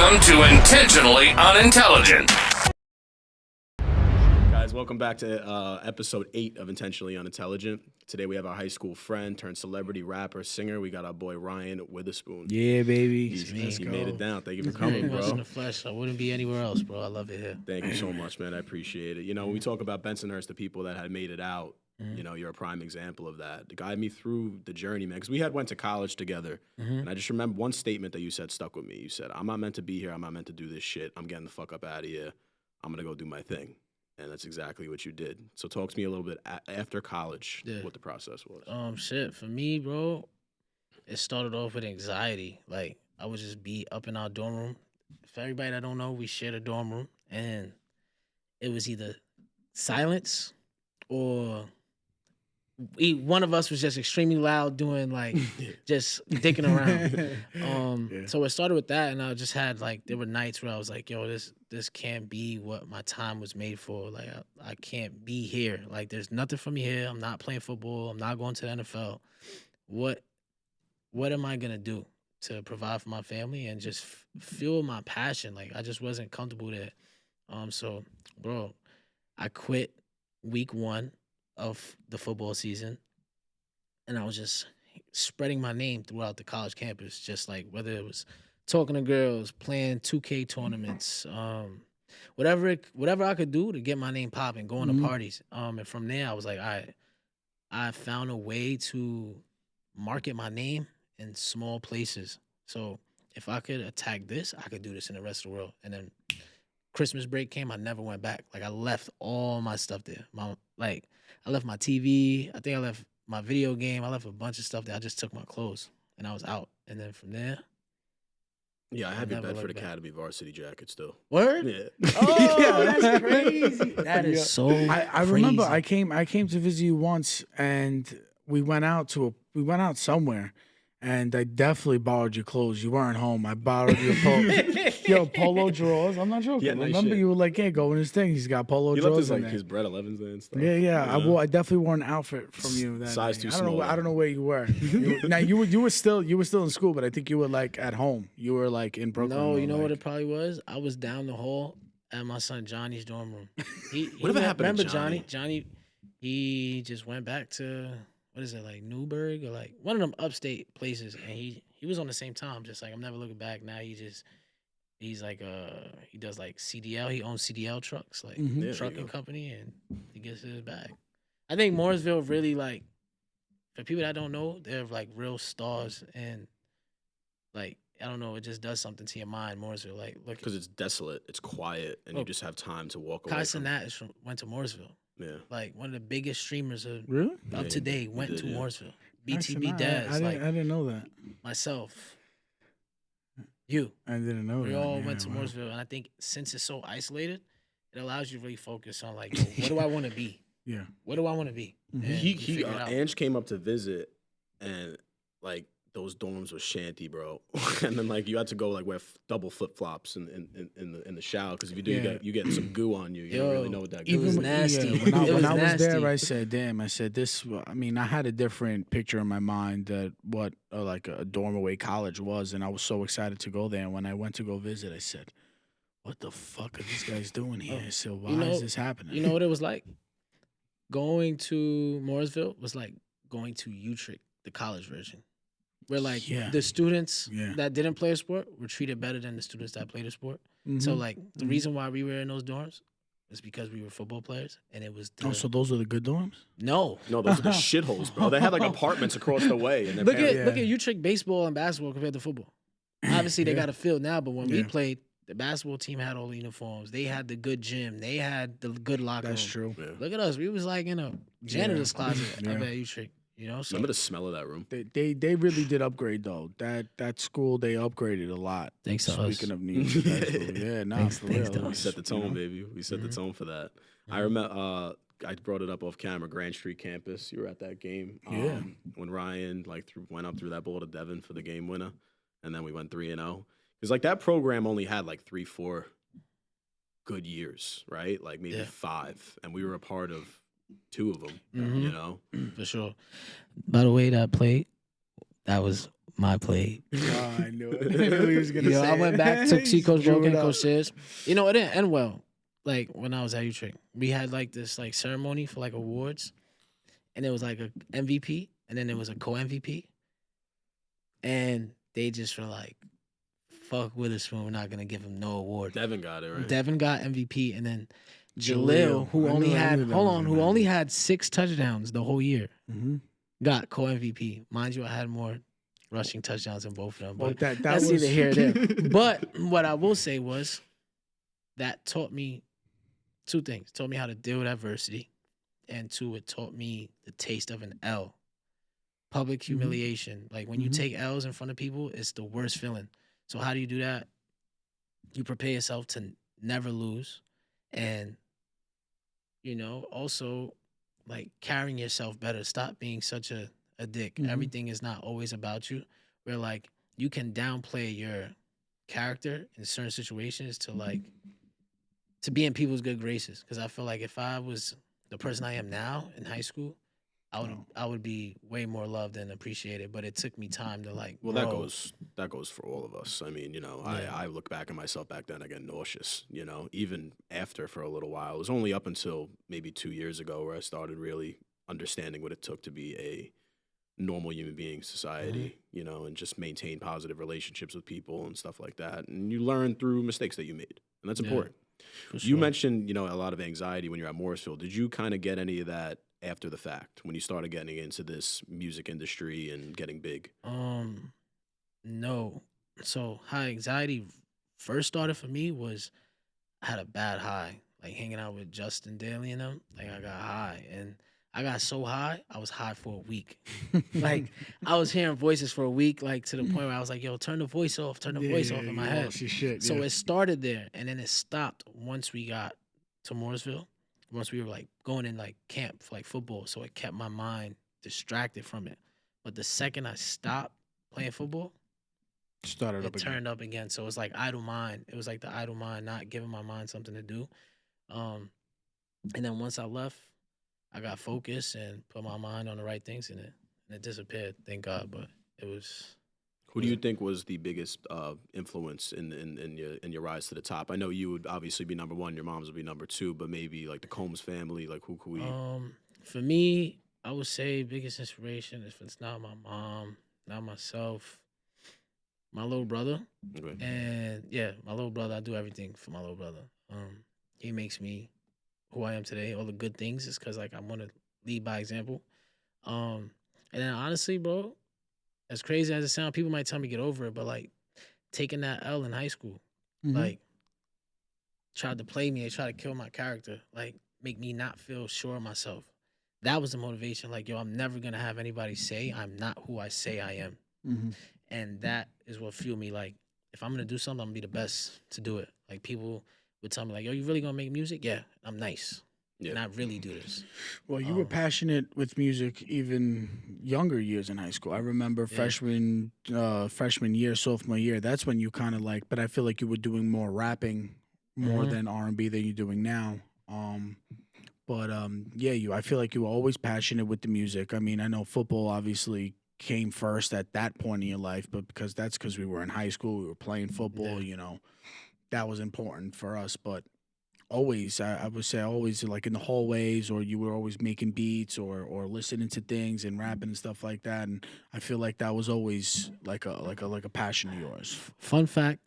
Welcome to Intentionally Unintelligent. Guys, welcome back to episode 8 of Intentionally Unintelligent. Today we have our high school friend turned celebrity rapper, singer. We got our boy Ryan Witherspoon. Yeah, baby. He made it down. Thank you for coming, bro. In the flesh. I wouldn't be anywhere else, bro. I love it here. Thank you so much, man. I appreciate it. You know, when we talk about Bensonhurst, the people that had made it out, you know, you're a prime example of that. To guide me through the journey, man, because we had went to college together, and I just remember one statement that you said stuck with me. You said, I'm not meant to be here. I'm not meant to do this shit. I'm getting the fuck up out of here. I'm going to go do my thing. And that's exactly what you did. So talk to me a little bit after college, what the process was. Shit, for me, bro, it started off with anxiety. Like, I would just be up in our dorm room. For everybody that don't know, we shared a dorm room, and it was either silence or one of us was just extremely loud doing, like, just dicking around. So it started with that, and I just had, like, there were nights where I was like, yo, this can't be what my time was made for. Like, I can't be here. Like, there's nothing for me here. I'm not playing football. I'm not going to the NFL. What am I going to do to provide for my family and just feel my passion? Like, I just wasn't comfortable there. So, bro, I quit week 1 of the football season, and I was just spreading my name throughout the college campus, just like whether it was talking to girls, playing 2K tournaments, whatever I could do to get my name popping, going to parties. And from there, I was like, all right, I found a way to market my name in small places. So if I could attack this, I could do this in the rest of the world. And then Christmas break came, I never went back. Like, I left all my stuff there. I left my TV. I think I left my video game. I left a bunch of stuff there. I just took my clothes, and I was out. And then from there, Yeah, I have your Bedford Academy varsity jacket still. Word? Yeah. Oh, that's crazy. That is so I crazy. remember I came to visit you once, and we went out somewhere, and I definitely borrowed your clothes. You weren't home. I borrowed your polo drawers. I'm not joking. Yeah, nice remember shit. you were like, yeah, go in his thing. He's got polo He drawers. left his, in like, there. his Bread 11s there and stuff. Yeah. You know? I definitely wore an outfit from you. That Size night. too I don't know. small. I don't know where you were. You were still in school, but I think you were like at home. You were like in Brooklyn. No, or, you know what like- it probably was? I was down the hall at my son Johnny's dorm room. Whatever happened to Remember Johnny? Johnny, he just went back to, what is it, like Newburgh or like one of them upstate places, and he was on the same time, just like, I'm never looking back. Now he's like he does like CDL. He owns CDL trucks, like Yeah, there you trucking go. company, and he gets his bag. I think Morrisville really, like, for people that don't know, they're like real stars, and like, I don't know, it just does something to your mind, Morrisville. Like, look, Because it's desolate, it's quiet, and you just have time to walk away Kai from Cenat went to Morrisville. Yeah. Like, one of the biggest streamers of Really? up to date went did, to yeah. Morrisville. Actually, BTB no, Dads, I like didn't know that. myself, you. I didn't know We that. all Yeah, went to wow. Morrisville, and I think since it's so isolated, it allows you to really focus on, like, yo, what do I want to be? Yeah. What do I want to be? And you He figure it out. Ange came up to visit, and like those dorms were shanty, bro. And then like you had to go like wear double flip flops in the shower because if you do, you get some goo on you. You don't really know what that goo was is. nasty. When I It was was there, nasty. I said, "Damn!" I said, "This." I mean, I had a different picture in my mind that what like a dorm away college was, and I was so excited to go there. And when I went to go visit, I said, "What the fuck are these guys doing here?" I said, "Why is this happening?" You know what it was like? Going to Morrisville was like going to Utrecht, the college version. Where, like, the students that didn't play a sport were treated better than the students that played a sport. So, like, the reason why we were in those dorms was because we were football players, and it was the... Oh, so those are the good dorms? No. No, those are the shitholes, bro. They had like apartments across the way, and Look at Utrecht baseball and basketball compared to football. Obviously, they got a field now, but when we played, the basketball team had all the uniforms. They had the good gym. They had the good locker room. That's true. Yeah. Look at us. We was like in a janitor's closet up at Utrecht. You know, so Remember the smell of that room? They really did upgrade though. That school they upgraded a lot. Thanks to us. Speaking of New York High School, yeah, nah, for real. to We us. set the tone, baby. We set the tone for that. I remember. I brought it up off camera. Grand Street campus. You were at that game. Yeah. When Ryan went up through that ball to Devin for the game winner, and then we went 3-0. Because like that program only had like 3-4 good years, right? Like maybe 5, and we were a part of 2 of them. You know. For sure. By the way, that play, that was my play. Oh, I knew it. I knew he was gonna Yo, say I went it. back to see Coach Drew Broken, it up. Coach Sears. You know, it didn't end well. Like when I was at U-Trick, we had like this like ceremony for like awards, and it was like a MVP, and then there was a co-MVP, and they just were like, "Fuck Witherspoon, we're not gonna give him no award." Devin got it, right? Devin got MVP, and then Jaleel. Jaleel, who I only knew had that was who gonna only happen. had 6 touchdowns the whole year, Mhm. got co-MVP. Mind you, I had more rushing touchdowns than both of them, Well, but that that's was neither here nor there. But what I will say was that taught me 2 things. It taught me how to deal with adversity, and 2, it taught me the taste of an L. Public humiliation. Like when you take L's in front of people, it's the worst feeling. So how do you do that? You prepare yourself to never lose, and also like carrying yourself better. Stop being such a dick. Everything is not always about you. Where like you can downplay your character in certain situations to be in people's good graces. Because I feel like if I was the person I am now in high school, I would be way more loved and appreciated. But it took me time to like. Well, grow. that goes for all of us. I mean, Yeah. I look back at myself back then, I get nauseous. Even after for a little while, it was only up until maybe 2 years ago where I started really understanding what it took to be a normal human being, society, and just maintain positive relationships with people and stuff like that. And you learn through mistakes that you made, and that's Yeah, important. for You sure. mentioned, a lot of anxiety when you're at Morrisville. Did you kind of get any of that after the fact when you started getting into this music industry and getting big? No. So how anxiety first started for me was I had a bad high, like hanging out with Justin Daly and them. Like I got high, and I got so high, I was high for a week. Like I was hearing voices for a week, like to the point where I was like, "Yo, turn the voice off in my you head." lost your shit. So yeah. it started there, and then it stopped once we got to Morrisville. Once we were like going in like camp for like football, so it kept my mind distracted from it. But the second I stopped playing football, started it up again. turned up again. So it was like idle mind. It was like the idle mind, not giving my mind something to do. And then once I left, I got focused and put my mind on the right things, and it disappeared. Thank God. But it was. Who do you think was the biggest influence in your rise to the top? I know you would obviously be number one, your mom's would be number two, but maybe like the Combs family, like who could we? For me, I would say biggest inspiration if it's not my mom, not myself, my little brother. Okay. And yeah, my little brother, I do everything for my little brother. He makes me who I am today. All the good things is because like I want to lead by example. And then honestly, bro, as crazy as it sounds, people might tell me get over it, but like taking that L in high school, like tried to play me, they tried to kill my character, like make me not feel sure of myself. That was the motivation. Like, yo, I'm never gonna have anybody say I'm not who I say I am. And that is what fueled me. Like, if I'm gonna do something, I'm gonna be the best to do it. Like people would tell me, like, yo, you really gonna make music? Yeah, I'm nice. Yeah. And I really do this. Well, you were passionate with music even younger years in high school. I remember freshman year, sophomore year. That's when you kind of like. But I feel like you were doing more rapping, more than R&B than you're doing now. Yeah, I feel like you were always passionate with the music. I mean, I know football obviously came first at that point in your life, but because we were in high school, we were playing football. That was important for us. But always, I would say always like in the hallways, or you were always making beats or listening to things and rapping and stuff like that. And I feel like that was always like a passion of yours. Fun fact,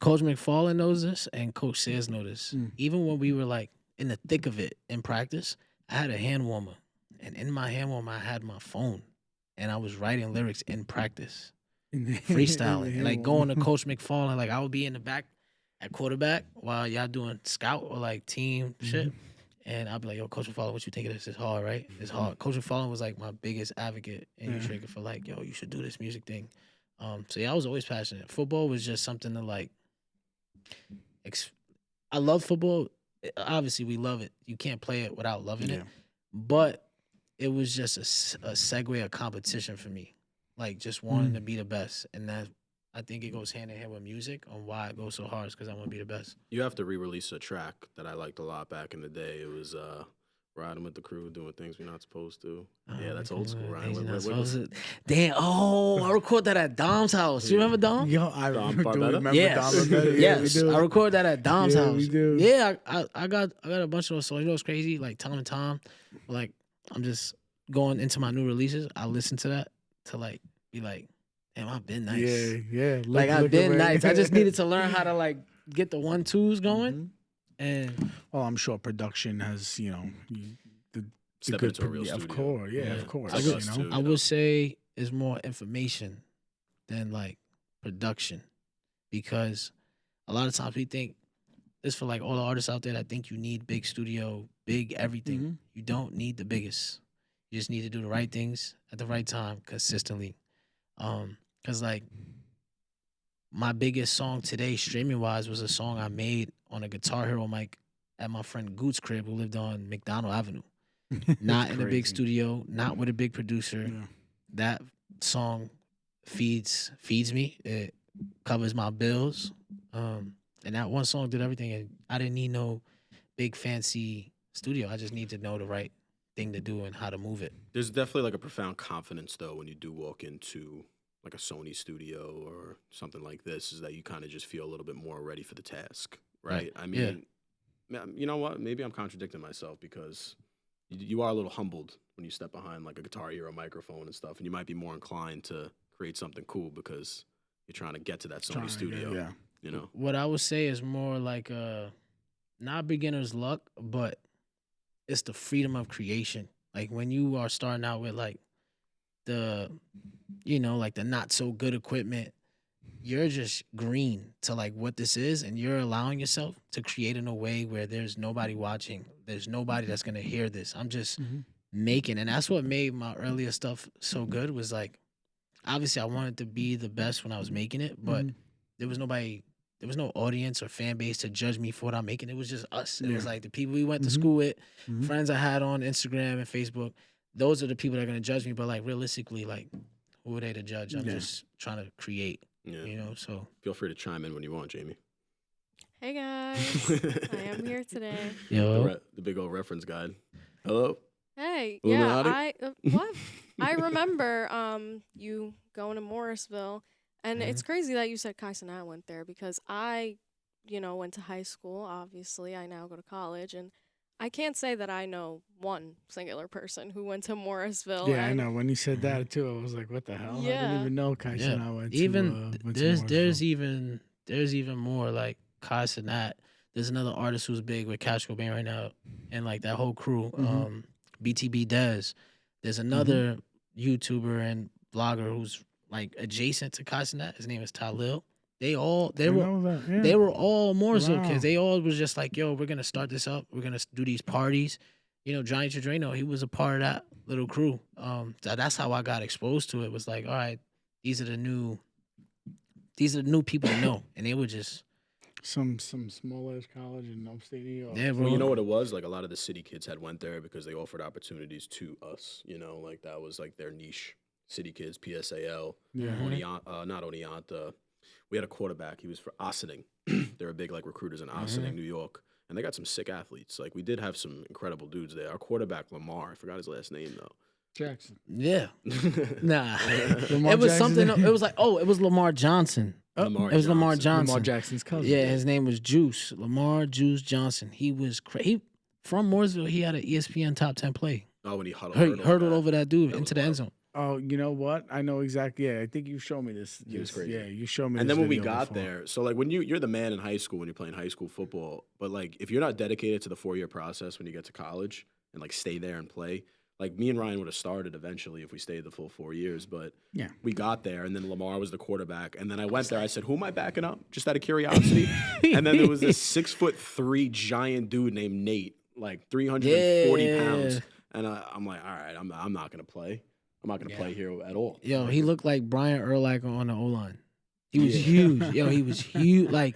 Coach McFarland knows this and Coach Sears knows this. Even when we were like in the thick of it in practice, I had a hand warmer. And in my hand warmer, I had my phone. And I was writing lyrics in practice, freestyling. And like going to Coach McFarland, like I would be in the back at quarterback while y'all doing scout or like team shit. And I'd be like, yo, Coach McFarland, what you think of this? It's hard, right? It's hard. Coach McFarland was like my biggest advocate in Trigger for like, yo, you should do this music thing. So yeah, I was always passionate. Football was just something to like, I love football. Obviously, we love it. You can't play it without loving it. But it was just a segue, a competition for me. Like just wanting to be the best. And that, I think it goes hand in hand with music on why it goes so hard is because I want to be the best. You have to re-release a track that I liked a lot back in the day. It was Riding with the crew, doing things we're not supposed to. Oh, Yeah, that's old school, Ryan. things you're not What was supposed to- Damn. Oh, I record that at Dom's house. You remember Dom? Yo, I Dom do Barbetta? remember Yes. Dom Barbetta. Yeah, we Yes. do. I record that at Dom's Yeah, house. we do. Yeah, I got a bunch of those songs. You know what's crazy? Like Tom and Tom. Like I'm just going into my new releases. I listen to that to like be like, damn, I've been nice. Yeah. Like I've been nice. I just needed to learn how to like get the 1-2s going. Mhm. And Well, I'm sure production has, the Step good into a real of studio. course, yeah, Yeah. of course. Like us, too. I would say is more information than like production, because a lot of times we think this for like all the artists out there that think you need big studio, big everything. Mhm. You don't need the biggest. You just need to do the right things at the right time consistently. Cause like my biggest song today, streaming wise, was a song I made on a Guitar Hero mic at my friend Goot's crib, who lived on McDonald Avenue. Not in a big Crazy. studio, not with a big producer. Yeah. That song feeds me. It covers my bills. And that one song did everything. And I didn't need no big fancy studio. I just need to know the right thing to do and how to move it. There's definitely like a profound confidence though when you do walk into like a Sony studio or something like this, is that you kind of just feel a little bit more ready for the task, right? I mean, you know what? Maybe I'm contradicting myself because you are a little humbled when you step behind like a Guitar Hero microphone and stuff, and you might be more inclined to create something cool because you're trying to get to that Sony studio. Yeah. You know, What I would say is more like not beginner's luck, but it's the freedom of creation. Like when you are starting out with like the, like the not so good equipment, you're just green to like what this is, and you're allowing yourself to create in a way where there's nobody watching. There's nobody that's gonna hear this. I'm just making, and that's what made my earlier stuff so good. Was like, obviously I wanted to be the best when I was making it, but there was nobody. There was no audience or fan base to judge me for what I'm making. It was just us. It was like the people we went to school with, friends I had on Instagram and Facebook. Those are the people that are gonna judge me. But like realistically, like who are they to judge? I'm just trying to create. yeah. So Feel free to chime in when you want, Jamie. Hey guys, I am here today. The big old reference guide. Hello. Hey, Illuminati? what? I remember you going to Morrisville, and it's crazy that you said Kai Cenat went there because I, went to high school. Obviously, I now go to college, and I can't say that I know one singular person who went to Morrisville. Yeah, I and know. When he said that too, I was like, "What the hell?" I Yeah. didn't even know Kai Cenat went to. even went to there's Morrisville. even more like Kai Cenat. There's another artist who's big with Cash Cobain right now, and like that whole crew. BTB Dez. There's another YouTuber and blogger who's like adjacent to Kai Cenat. His name is Talil. They I know that, yeah. were Morrisville Wow. kids. They all was just like, yo, we're gonna start this up. We're gonna do these parties. Johnny Chadreno, he was a part of that little crew. That's how I got exposed to it. Was like, all right, these are the new people to know, and they were just some small ass college in upstate New York. yeah, bro. Well, you know what it was? Like a lot of the city kids had went there because they offered opportunities to us. Like that was like their niche. City kids, PSAL, Yeah. not Oneonta. We had a quarterback. He was for Ossining. They're big like recruiters in Ossining, New York, and they got some sick athletes. Like we did have some incredible dudes there. Our quarterback Lamar, I forgot his last name though. Jackson. Yeah, nah. Lamar it was Jackson? something. It was like, it was Lamar Johnson. Lamar It was Lamar Johnson. Lamar Jackson's cousin. Yeah, his name was Juice. Lamar Juice Johnson. He was he from Mooresville. He had an ESPN top 10 play. Oh, when he Hurdled over that dude That into was the end wild. zone. Oh, you know what? I know exactly. Yeah, I think you showed me this. He was crazy. Yeah, you showed me. And this then when we video got before. there, so like when you're the man in high school when you're playing high school football, but like if you're not dedicated to the 4-year process when you get to college and like stay there and play, like me and Ryan would have started eventually if we stayed the full 4 years, but Yeah. we got there and then Lamar was the quarterback, and then I went there. I said, "Who am I backing up?" Just out of curiosity, and then there was this 6'3" giant dude named Nate, like 340 pounds, and I'm like, "All right, I'm not gonna play. I'm not gonna play here at all." Yo, he looked like Brian Urlacher on the O line. He was huge. Yo, he was huge. Like,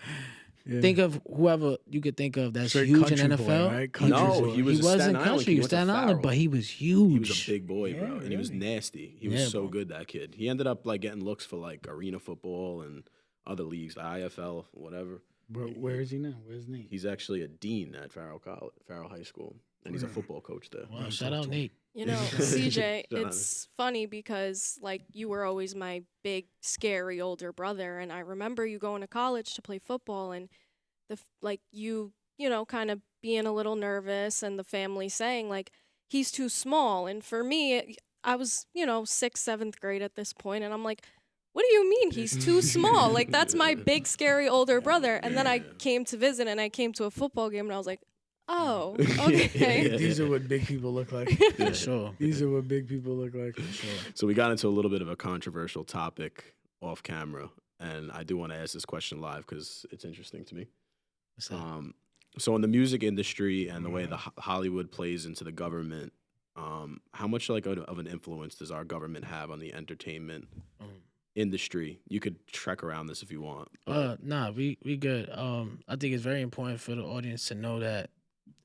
Yeah. think of whoever you could think of that's Straight huge in country NFL. boy, right? Country No, boy. he was a wasn't Staten Island country. kid. He He was went to Staten Island, Farrell. but he was huge. He was a big boy, bro, Yeah, and he was really. nasty. He Yeah, was so bro. good, that kid. He ended up like getting looks for like arena football and other leagues, the IFL, whatever. Where is he now? Where's Nate? He's actually a dean at Farrell High School, and he's a football coach there. Wow, shout out Nate. You know, CJ, it's funny because like you were always my big scary older brother, and I remember you going to college to play football, and like you know, kind of being a little nervous, and the family saying like he's too small, and for me, I was 6th, 7th grade at this point, and I'm like, what do you mean he's too small? Like that's my big scary older brother, and then I came to visit, and I came to a football game, and I was like, oh, okay. These are what big people look like. For sure. These are what big people look like. For sure. So we got into a little bit of a controversial topic off camera, and I do want to ask this question live because it's interesting to me. What's that? So in the music industry and the way the Hollywood plays into the government, how much like of an influence does our government have on the entertainment industry? You could trek around this if you want. Nah, we good. I think it's very important for the audience to know that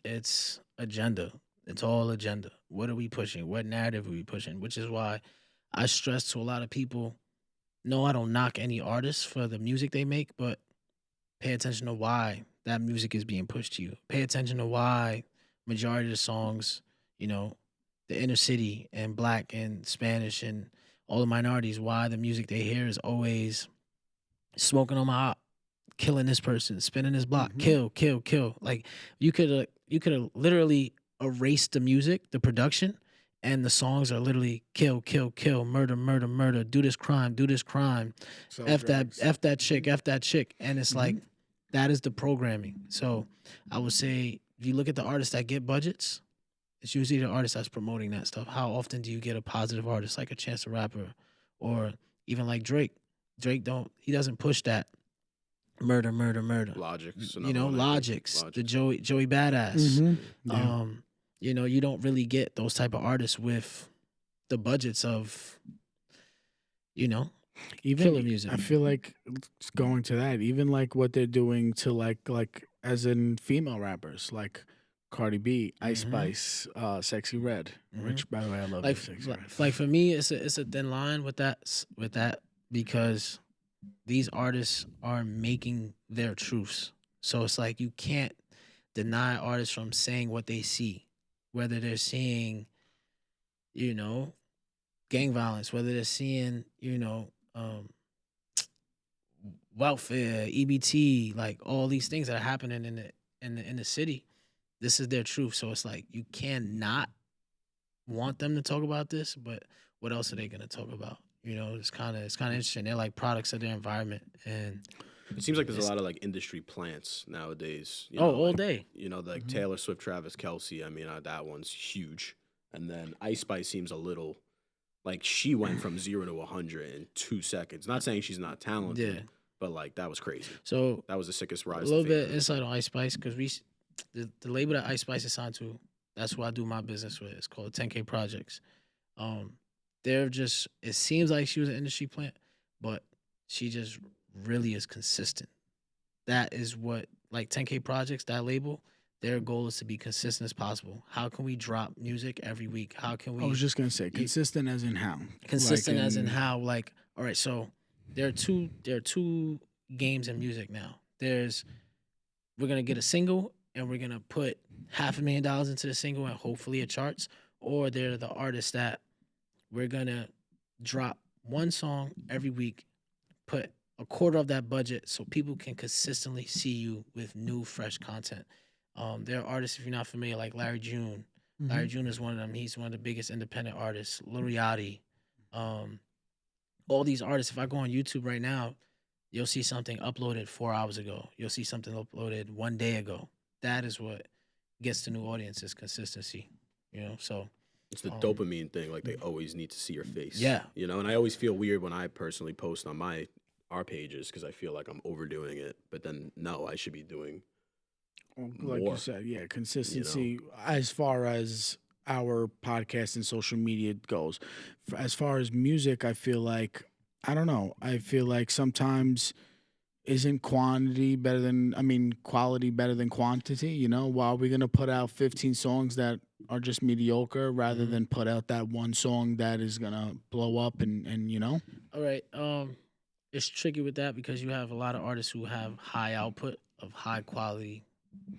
it's agenda. It's all agenda. What are we pushing? What narrative are we pushing? Which is why I stress to a lot of people, no, I don't knock any artists for the music they make, but pay attention to why that music is being pushed to you. Pay attention to why majority of the songs, the inner city and black and Spanish and all the minorities, why the music they hear is always smoking on my op, killing this person, spinning this block, kill. Like you could have literally erased the music, the production, and the songs are literally kill, murder, do this crime, F that chick, and it's like that is the programming. So I would say if you look at the artists that get budgets, it's usually the artist that's promoting that stuff. How often do you get a positive artist like a Chance the Rapper, or even like Drake? Drake doesn't push that murder. Logics, Logics, the Joey Badass. You don't really get those type of artists with the budgets of, even killer music. I feel like going to that, even like what they're doing to like as in female rappers, like Cardi B, Ice Spice, Sexy Red, which by the way I love Sexy Red. Like for me, it's a thin line with that because these artists are making their truths. So it's like you can't deny artists from saying what they see, whether they're seeing, gang violence, whether they're seeing, welfare, EBT, like all these things that are happening in the city. This is their truth. So it's like you cannot want them to talk about this, but what else are they gonna talk about? It's kind of interesting. They're like products of their environment, and it seems like there's a lot of like industry plants nowadays. All day. Like Taylor Swift, Travis Kelce. I mean, that one's huge. And then Ice Spice seems a little like she went from 0 to 100 in 2 seconds. Not saying she's not talented, but like that was crazy. So that was the sickest rise. A little bit insight on Ice Spice because the label that Ice Spice is signed to, that's who I do my business with. It's called 10K Projects. It seems like she was an industry plant, but she just really is consistent. That is what, like 10K Projects, that label, their goal is to be consistent as possible. How can we drop music every week? How can we? I was just going to say, consistent as in how? Consistent as in how, like, all right, so there are two games in music now. We're going to get a single, and we're going to put $500,000 into the single, and hopefully it charts. Or they're the artists that we're going to drop one song every week, put a quarter of that budget so people can consistently see you with new, fresh content. There are artists, if you're not familiar, like Larry June. Larry June is one of them. He's one of the biggest independent artists. Lil Yachty. All these artists, if I go on YouTube right now, you'll see something uploaded 4 hours ago. You'll see something uploaded 1 day ago. That is what gets the new audiences, consistency. So it's the dopamine thing. Like they always need to see your face. Yeah. And I always feel weird when I personally post on our pages because I feel like I'm overdoing it. But then no, I should be doing like more. You said, yeah, consistency as far as our podcast and social media goes. As far as music, I feel like sometimes isn't quality better than quantity, Why are we going to put out 15 songs that are just mediocre rather than put out that one song that is going to blow up and All right. It's tricky with that because you have a lot of artists who have high output of high quality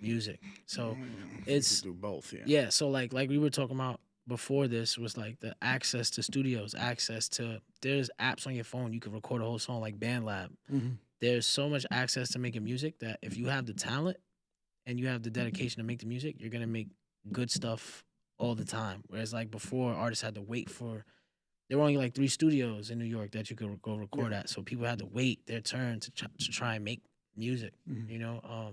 music. So You it's could do both, yeah. yeah. So like we were talking about before this was like the access to studios, access to there's apps on your phone you can record a whole song like BandLab. Mhm. There's so much access to making music that if you have the talent and you have the dedication to make the music, you're gonna make good stuff all the time. Whereas like before, artists had to wait for there were only like 3 studios in New York that you could go record at, so people had to wait their turn to try and make music. Mhm. You know,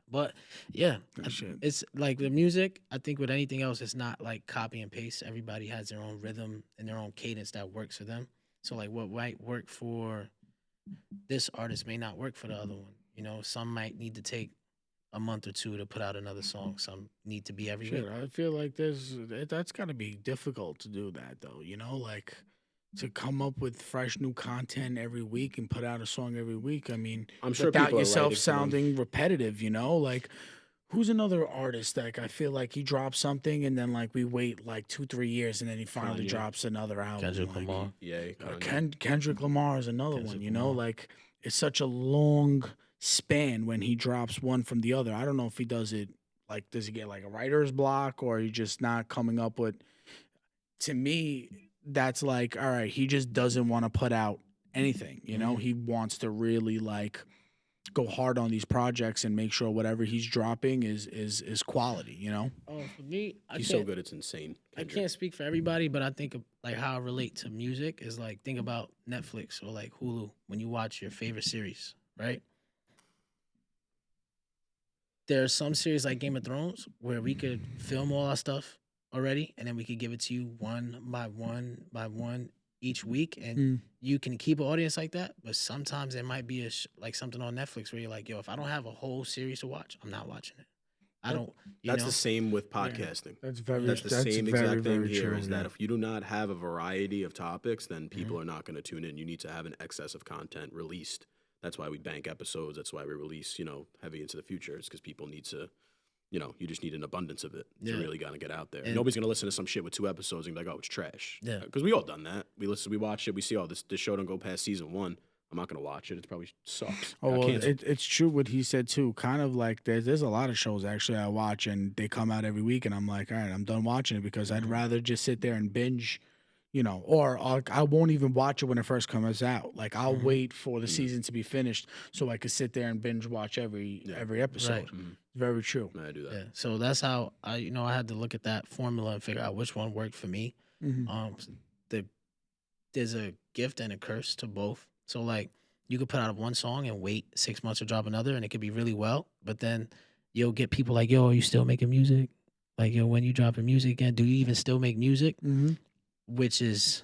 but yeah, Good shit. it's like the music. I think with anything else, it's not like copy and paste. Everybody has their own rhythm and their own cadence that works for them. So like what might work for this artist may not work for the other one. You know, some might need to take a month or two to put out another song. Some need to be every week. Shit, I feel like that's got to be difficult to do that though. You know, like to come up with fresh new content every week and put out a song every week. I mean, I'm sure without people are yourself writing for them. sounding repetitive. You know, like who's another artist that, like, I feel like he drops something and then like we wait like 2-3 years and then he finally Kanye. drops another album. Kendrick like, Lamar. Yeah, Kanye. Kendrick Lamar is another one. Kendrick You know, Lamar. like it's such a long span when he drops one from the other. I don't know if he does it like does he get like a writer's block or he just not coming up with. To me, that's like all right. He just doesn't want to put out anything. You know, he wants to really like go hard on these projects and make sure whatever he's dropping is quality. You know, Oh, for me, He's so good, it's insane. I Kendrick. can't speak for everybody, but I think of, like how I relate to music is like think about Netflix or like Hulu when you watch your favorite series, right? There are some series like Game of Thrones where we could film all our stuff already and then we could give it to you one by one each week and you can keep an audience like that, but sometimes there might be like something on Netflix where you're like, yo, if I don't have a whole series to watch, I'm not watching it. I don't, you That's know? the same with podcasting. that's very That's the that's same very, exact thing very here. true, Is yeah. that if you do not have a variety of topics, then people are not going to tune in. You need to have an excess of content released. That's why we bank episodes. That's why we release, heavy into the future. It's because people need to, you just need an abundance of it to Yeah. really kind of get out there. And- Nobody's going to listen to some shit with 2 episodes and be like, oh, it's trash. Yeah. Because we all done that. We watch it. We see, oh, this show don't go past season 1. I'm not going to watch it. It probably sucks. Oh, Got well, canceled. it's true what he said too. Kind of like there's a lot of shows actually I watch and they come out every week and I'm like, all right, I'm done watching it because I'd rather just sit there and binge, or I won't even watch it when it first comes out. Like I'll wait for the season to be finished so I could sit there and binge watch every episode. Right. Very true. I do that. Yeah. So that's how I had to look at that formula and figure out which one worked for me. There's a gift and a curse to both. So like you could put out one song and wait 6 months to drop another and it could be really well, but then you'll get people like, yo, are you still making music? Like, yo, when you dropping music again, do you even still make music? Which is,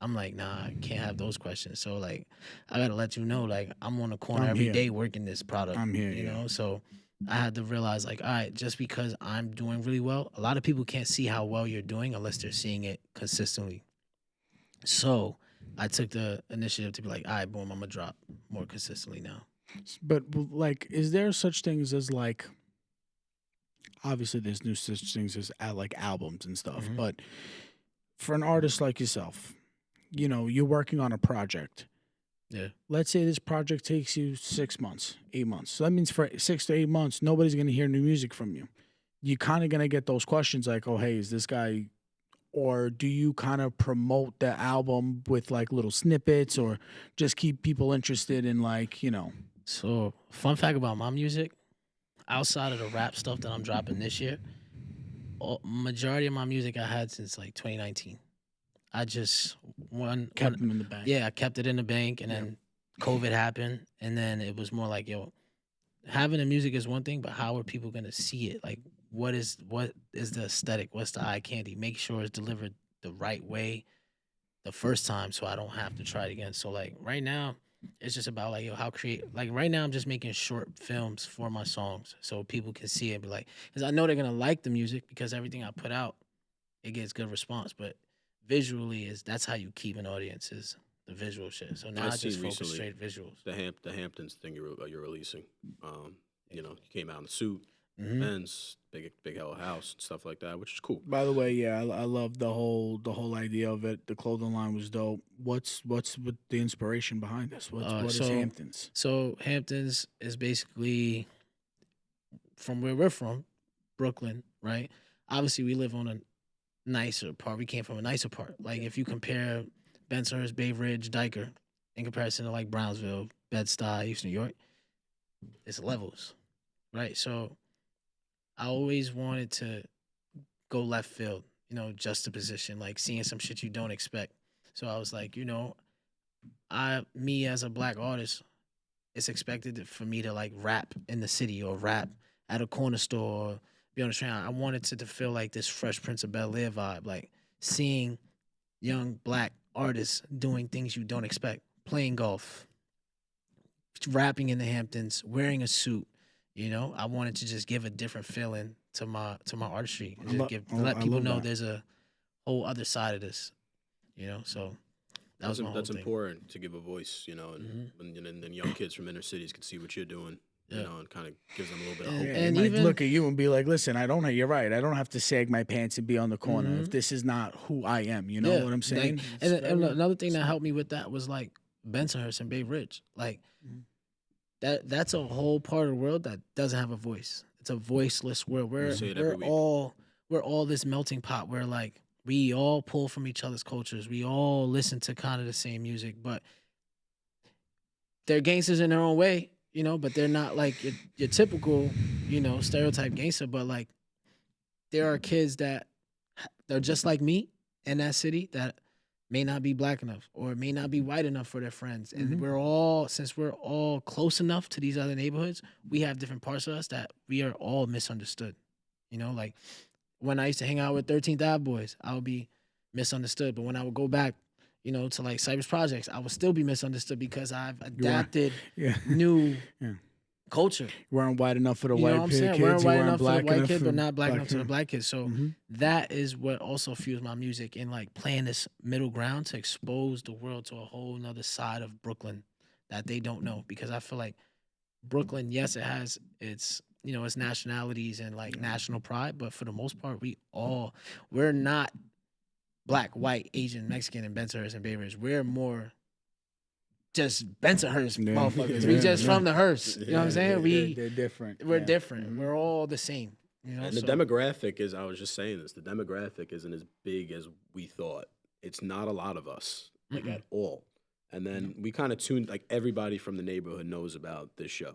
I'm like, nah, I can't have those questions. So like, I gotta let you know, like, I'm on the corner I'm every here. day working this product. I'm here, you yeah. know. So I had to realize, like, all right, just because I'm doing really well, a lot of people can't see how well you're doing unless they're seeing it consistently. So I took the initiative to be like, all right, boom, I'm gonna drop more consistently now. But like, is there such things as like? Obviously, there's no such things as like albums and stuff. Mhm. But for an artist like yourself, you're working on a project. Yeah. Let's say this project takes you 6 months, 8 months. So that means for 6 to 8 months, nobody's gonna hear new music from you. You're kind of gonna get those questions like, "Oh, hey, is this guy?" Or do you kind of promote the album with like little snippets, or just keep people interested in like So, fun fact about my music, outside of the rap stuff that I'm dropping this year, majority of my music I had since like 2019. I just kept them in the bank? Yeah, I kept it in the bank, and then COVID happened, and then it was more like, yo, having the music is one thing, but how are people gonna see it? Like, what is the aesthetic? What's the eye candy? Make sure it's delivered the right way the first time, so I don't have to try it again. So like right now, it's just about like, yo, how create. Like right now, I'm just making short films for my songs so people can see it and be like, because I know they're gonna like the music because everything I put out, it gets good response. But visually, that's how you keep an audience, is the visual shit. So now I just seen focus recently straight visuals. The Hamptons thing you're releasing. You came out in the suit. Benz, big hell house and stuff like that, which is cool. By the way, yeah, I love the whole idea of it. The clothing line was dope. What's with the inspiration behind this? What is Hamptons? So Hamptons is basically from where we're from, Brooklyn, right? Obviously, we live on a nicer part. We came from a nicer part. Like if you compare Bensonhurst, Bay Ridge, Diker, in comparison to like Brownsville, Bed-Stuy, East New York, it's levels, right? So I always wanted to go left field, juxtaposition, like seeing some shit you don't expect. So I was like, me as a black artist, it's expected for me to like rap in the city or rap at a corner store or be on the train. I wanted to feel like this Fresh Prince of Bel-Air vibe, like seeing young black artists doing things you don't expect, playing golf, rapping in the Hamptons, wearing a suit. I wanted to just give a different feeling to my artistry and just let people know there's a whole other side of this. So that's important to give a voice. And then young kids from inner cities can see what you're doing. And kind of gives them a little bit of hope. And even look at you and be like, listen, you're right. I don't have to sag my pants and be on the corner if this is not who I am. You know what I'm saying? And another thing that helped me with that was like Bensonhurst and Bay Ridge. Like that's a whole part of the world that doesn't have a voice. It's a voiceless world. We're all this melting pot where like we all pull from each other's cultures. We all listen to kind of the same music, but they're gangsters in their own way. But they're not like your typical, stereotype gangster. But like, there are kids that they're just like me in that city that may not be black enough or may not be white enough for their friends. And since we're all close enough to these other neighborhoods, we have different parts of us that we are all misunderstood. Like when I used to hang out with 13th Ave boys, I would be misunderstood. But when I would go back, to like Cypress Projects, I would still be misunderstood because I've adapted new culture. You weren't white enough for the white kids. You weren't white enough for the white kid, but not black enough for the black kids. So that is what also fuels my music and like playing this middle ground to expose the world to a whole nother side of Brooklyn that they don't know. Because I feel like Brooklyn, yes, it has its its nationalities and like national pride, but for the most part, we're not black, white, Asian, Mexican, and Bensonhurst and Bay Ridge. We're more just Bensonhurst motherfuckers. We just from the Hearst. You know what I'm saying? They're different. We're different. We're all the same. And the demographic is, I was just saying this, the demographic isn't as big as we thought. It's not a lot of us, like at all. And then we kind of tuned, like everybody from the neighborhood knows about this show.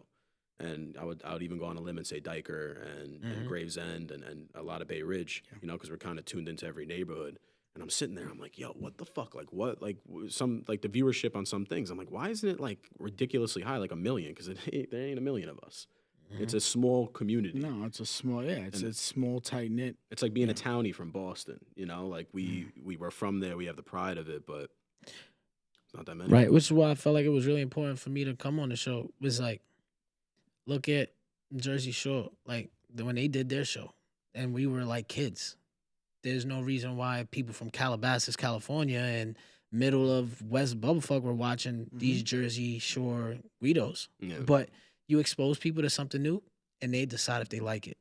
And I would even go on a limb and say Diker and Gravesend and a lot of Bay Ridge, because we're kind of tuned into every neighborhood. And I'm sitting there, I'm like, yo, what the fuck? Like, what? Like, some, like, the viewership on some things. I'm like, why isn't it, like, ridiculously high, like 1 million? Because there ain't 1 million of us. It's a small community. No, it's a small, it's small, tight-knit. It's like being a townie from Boston, Like, we were from there, we have the pride of it, but it's not that many. Right, which is why I felt like it was really important for me to come on the show. It was like, look at Jersey Shore, like, when they did their show, and we were, like, kids. There's no reason why people from Calabasas, California, and middle of West Bubblefuck were watching these Jersey Shore Guidos. Yeah. But you expose people to something new, and they decide if they like it.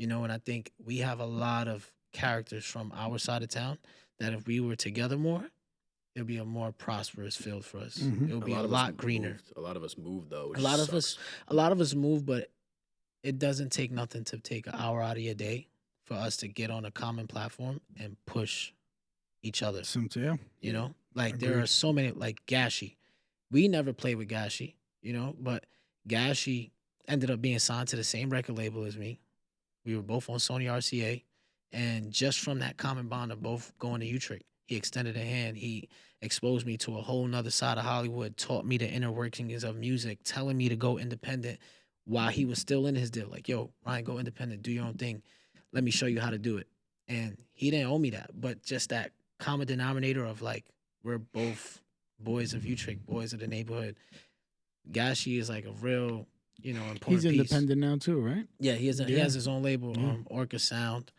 And I think we have a lot of characters from our side of town that if we were together more, it would be a more prosperous field for us. It would be a lot greener. A lot of us moved, though. A lot of us move, but it doesn't take nothing to take an hour out of your day for us to get on a common platform and push each other. Like there are so many, like Gashi. We never played with Gashi, but Gashi ended up being signed to the same record label as me. We were both on Sony RCA. And just from that common bond of both going to Utrecht, he extended a hand. He exposed me to a whole nother side of Hollywood, taught me the inner workings of music, telling me to go independent while he was still in his deal. Like, yo, Ryan, go independent, do your own thing. Let me show you how to do it. And he didn't owe me that, but just that common denominator of like, we're both boys of Utrecht, boys of the neighborhood. Gashi is like a real, important He's piece. independent now too, right? Yeah, he has his own label, Orca Sound.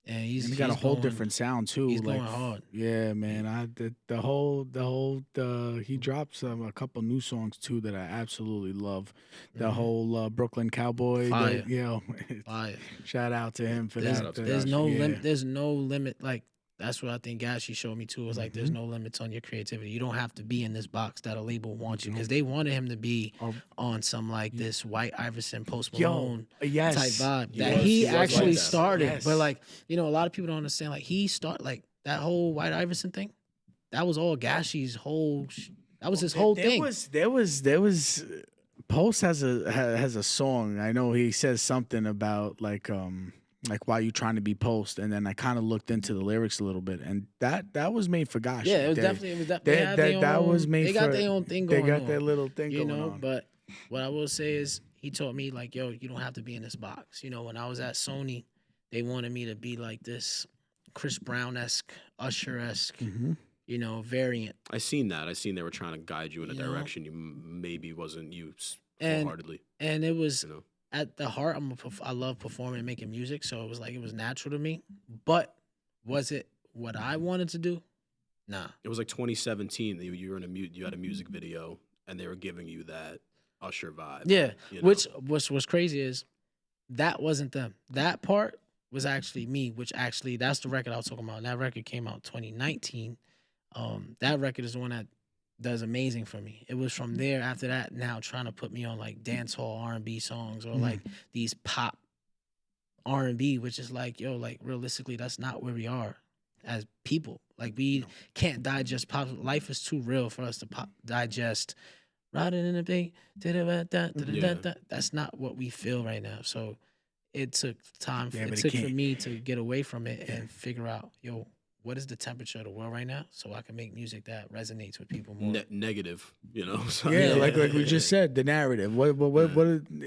And And he got a whole different sound too. He's like, going hard. Yeah, man. He dropped a couple new songs too that I absolutely love. The whole Brooklyn Cowboy. Fire. Fire. Fire. Shout out to him for There's, that. there's no yeah. limit. There's no limit. Like that's what I think Gashi showed me too. It was like there's no limits on your creativity. You don't have to be in this box that a label wants you, because they wanted him to be on some like this White Iverson, Post Malone type vibe that he actually started. Yes. But like, you know, a lot of people don't understand. Like he started like that whole White Iverson thing. That was all Gashi's whole. That was his whole thing. There was. Post has a song. I know he says something about like why you trying to be Post, and then I kind of looked into the lyrics a little bit, and that was made for Gashi. Yeah, it was definitely. That was made. They got their own thing going on. They got their little thing going going on. on. But what I will say is, he taught me like, yo, you don't have to be in this box. You know, when I was at Sony, they wanted me to be like this Chris Brown-esque, Usher-esque, you know, variant. I seen that. I seen they were trying to guide you in a direction you maybe wasn't used wholeheartedly. And it was at the heart. I love performing and making music, so it was natural to me. But was it what I wanted to do? Nah. It was like 2017. You were in you had a music video, and they were giving you that Usher vibe. Yeah, you know? which what's crazy is that wasn't them. That part was actually me. Which actually that's the record I was talking about. And that record came out 2019. That record is the one that does amazing for me. It was from there after that now trying to put me on like dancehall R&B songs or like these pop R&B, which is like, yo, like realistically, that's not where we are as people. Like we can't digest pop. Life is too real for us to digest. Riding in a big, that's not what we feel right now. So it took time. It took for me to get away from it and figure out, yo, what is the temperature of the world right now, so I can make music that resonates with people more. Negative, you know. So, like we just said, the narrative. What?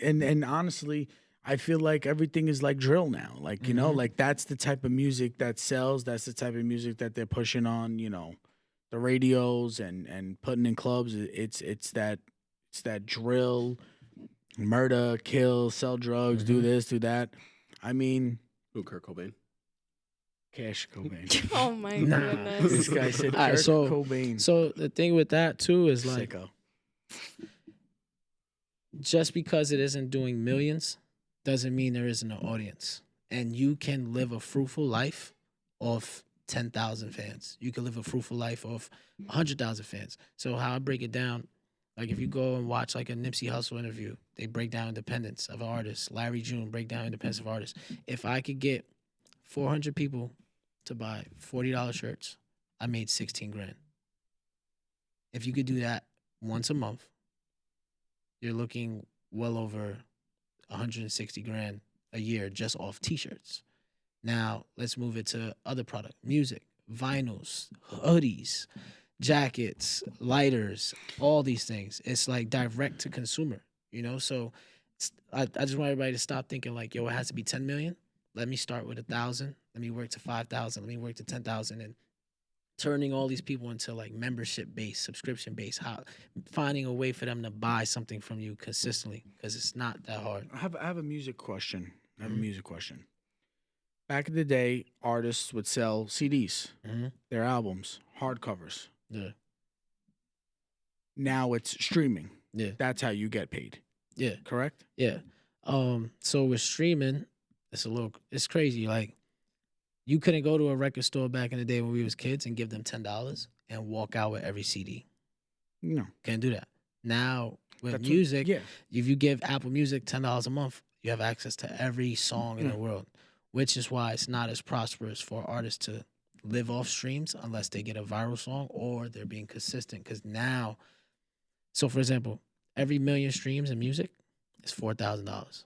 And honestly, I feel like everything is like drill now. Like you know, like that's the type of music that sells. That's the type of music that they're pushing on. You know, the radios and putting in clubs. It's that drill, murder, kill, sell drugs, do this, do that. I mean, who? Kurt Cobain. Cash Cobain. Oh my goodness. This guy said Kurt Cobain. So the thing with that too is like, Sicko. Just because it isn't doing millions doesn't mean there isn't an audience. And you can live a fruitful life off 10,000 fans. You can live a fruitful life off 100,000 fans. So how I break it down, like if you go and watch like a Nipsey Hussle interview, they break down independence of an artist. Larry June break down independence of artists. If I could get 400 people to buy $40 shirts, I made 16 grand. If you could do that once a month, you're looking well over 160 grand a year just off t-shirts. Now, let's move it to other product, music, vinyls, hoodies, jackets, lighters, all these things. It's like direct to consumer, you know? So I just want everybody to stop thinking like, yo, it has to be 10 million. Let me start with 1,000. Let me work to 5,000. Let me work to 10,000, and turning all these people into like membership based, subscription based. How finding a way for them to buy something from you consistently, because it's not that hard. I have a music question. Back in the day, artists would sell CDs, their albums, hardcovers. Yeah. Now it's streaming. Yeah. That's how you get paid. Yeah. Correct? Yeah. So with streaming, it's crazy. Like, you couldn't go to a record store back in the day when we was kids and give them $10 and walk out with every CD. No. Can't do that. Now, with music, if you give Apple Music $10 a month, you have access to every song in the world, which is why it's not as prosperous for artists to live off streams unless they get a viral song or they're being consistent. Because now, so for example, every million streams in music is $4,000.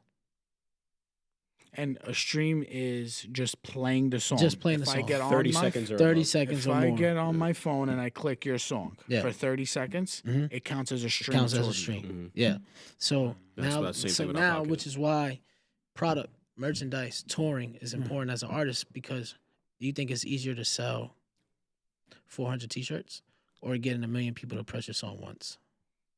And a stream is just playing the song. Just playing the song. If I get on 30 seconds or 30 above. seconds If or I more. get on my phone and I click your song Yeah. for 30 seconds, it counts as a stream. Counts as a towards stream. you. Yeah. So That's now, the same thing with our pocket. which is why product, merchandise, touring is important as an artist, because you think it's easier to sell 400 t-shirts or getting 1 million people to press your song once.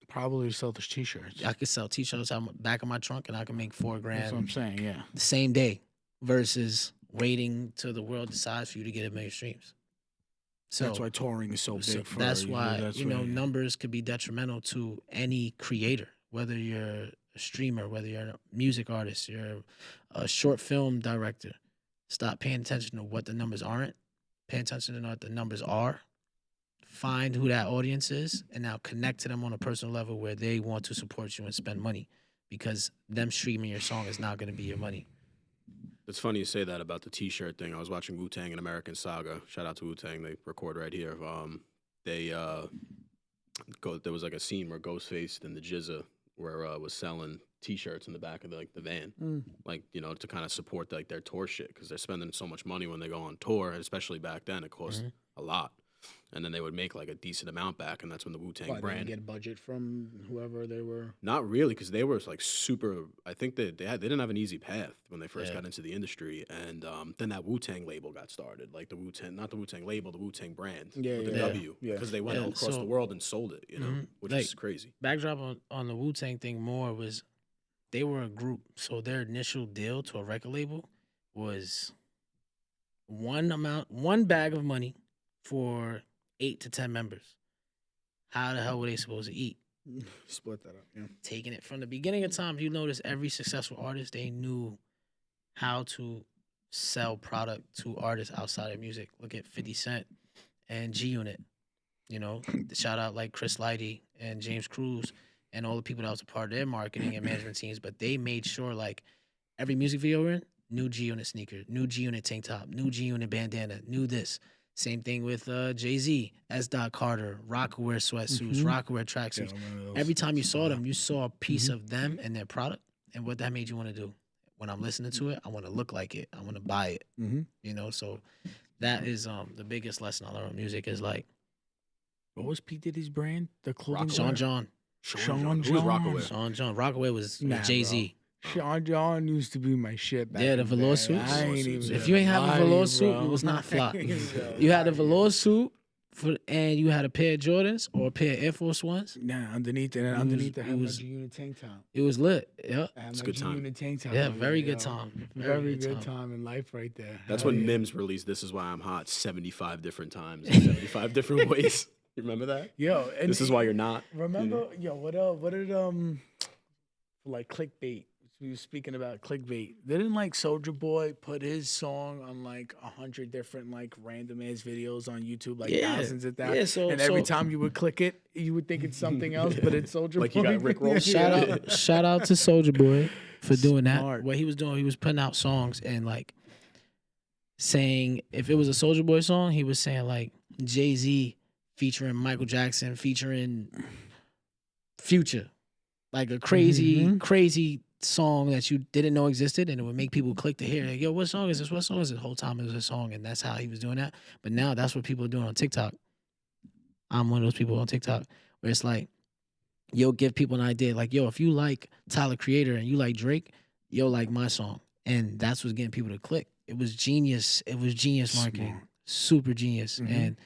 Probably sell those t-shirts. I could sell t-shirts out back of my trunk and I can make $4 grand That's what I'm saying, yeah. the same day versus waiting till the world decides for you to get 1 million streams. So That's why touring is so big for that's you. why That's you know why- numbers could be detrimental to any creator, whether you're a streamer, whether you're a music artist, you're a short film director. Stop paying attention to what the numbers aren't. Pay attention to what the numbers are. Find who that audience is, and now connect to them on a personal level where they want to support you and spend money, because them streaming your song is not going to be your money. It's funny you say that about the T-shirt thing. I was watching Wu-Tang and American Saga. Shout out to Wu-Tang. They record right here. There was like a scene where Ghostface and the Jizza was selling T-shirts in the back of the van, like, you know, to kind of support like their tour shit, because they're spending so much money when they go on tour, especially back then. It cost a lot. And then they would make like a decent amount back, and that's when the Wu-Tang Why, brand. they didn't get budget from whoever they were. Not really, because they were like super. I think they didn't have an easy path when they first got into the industry, and then that Wu-Tang label got started, like the Wu-Tang, not the Wu-Tang label, the Wu-Tang brand, with the W, because they went across the world and sold it, you know, which like, is crazy. Backdrop on the Wu-Tang thing more was they were a group, so their initial deal to a record label was one bag of money for 8 to 10 members. How the hell were they supposed to eat? Split that up, yeah. Taking it from the beginning of time, you notice every successful artist, they knew how to sell product to artists outside of music. Look at 50 Cent and G Unit. You know, shout out like Chris Lighty and James Cruz and all the people that was a part of their marketing and management teams, but they made sure like every music video we're in, new G Unit sneaker, new G Unit tank top, new G Unit bandana, new this. Same thing with Jay-Z, S. Carter, Rockaware sweatsuits, Rockaware tracksuits. Every time you saw them, you saw a piece of them and their product, and what that made you want to do. When I'm listening to it, I want to look like it. I want to buy it. You know, so that is the biggest lesson I learned with music is like. What was P. Diddy's brand? The clothing. Sean John. Who was Rockaway? Sean John. Rockaway was Jay-Z. Sean John used to be my shit back Yeah, the in velour day. suits. I ain't even If you ain't have a lie, velour suit, bro. you was not fly. You had a velour suit, and you had a pair of Jordans or a pair of Air Force Ones. Nah, underneath it, and underneath it, it had my was- G-Unit tank top. It was lit. Yeah. I had It's a my good time. G-Unit tank top. Yeah, over very there, good yo. time. Very good time in life right there. That's Hell when yeah. Mims released "This Is Why I'm Hot" 75 different times, in 75 different ways. You remember that? Yo, and This is why you're not. Remember, yo, what did like clickbait? We were speaking about clickbait. Didn't like Soulja Boy put his song on like 100 different like random ass videos on YouTube, like thousands of thousands. Yeah, so and every time you would click it, you would think it's something else, but it's Soulja Like Boy. you got Rick Roll. Shout out to Soulja Boy for doing that. Smart. What he was doing, he was putting out songs and like saying if it was a Soulja Boy song, he was saying like Jay-Z featuring Michael Jackson, featuring Future. Like a crazy song that you didn't know existed, and it would make people click to hear, like, yo, what song is this? What song is it? The whole time it was a song, and that's how he was doing that. But now that's what people are doing on TikTok. I'm one of those people on TikTok where it's like, you'll give people an idea, like, yo, if you like Tyler Creator and you like Drake, you'll like my song. And that's what's getting people to click. It was genius. It was genius marketing. Smart. Super genius. And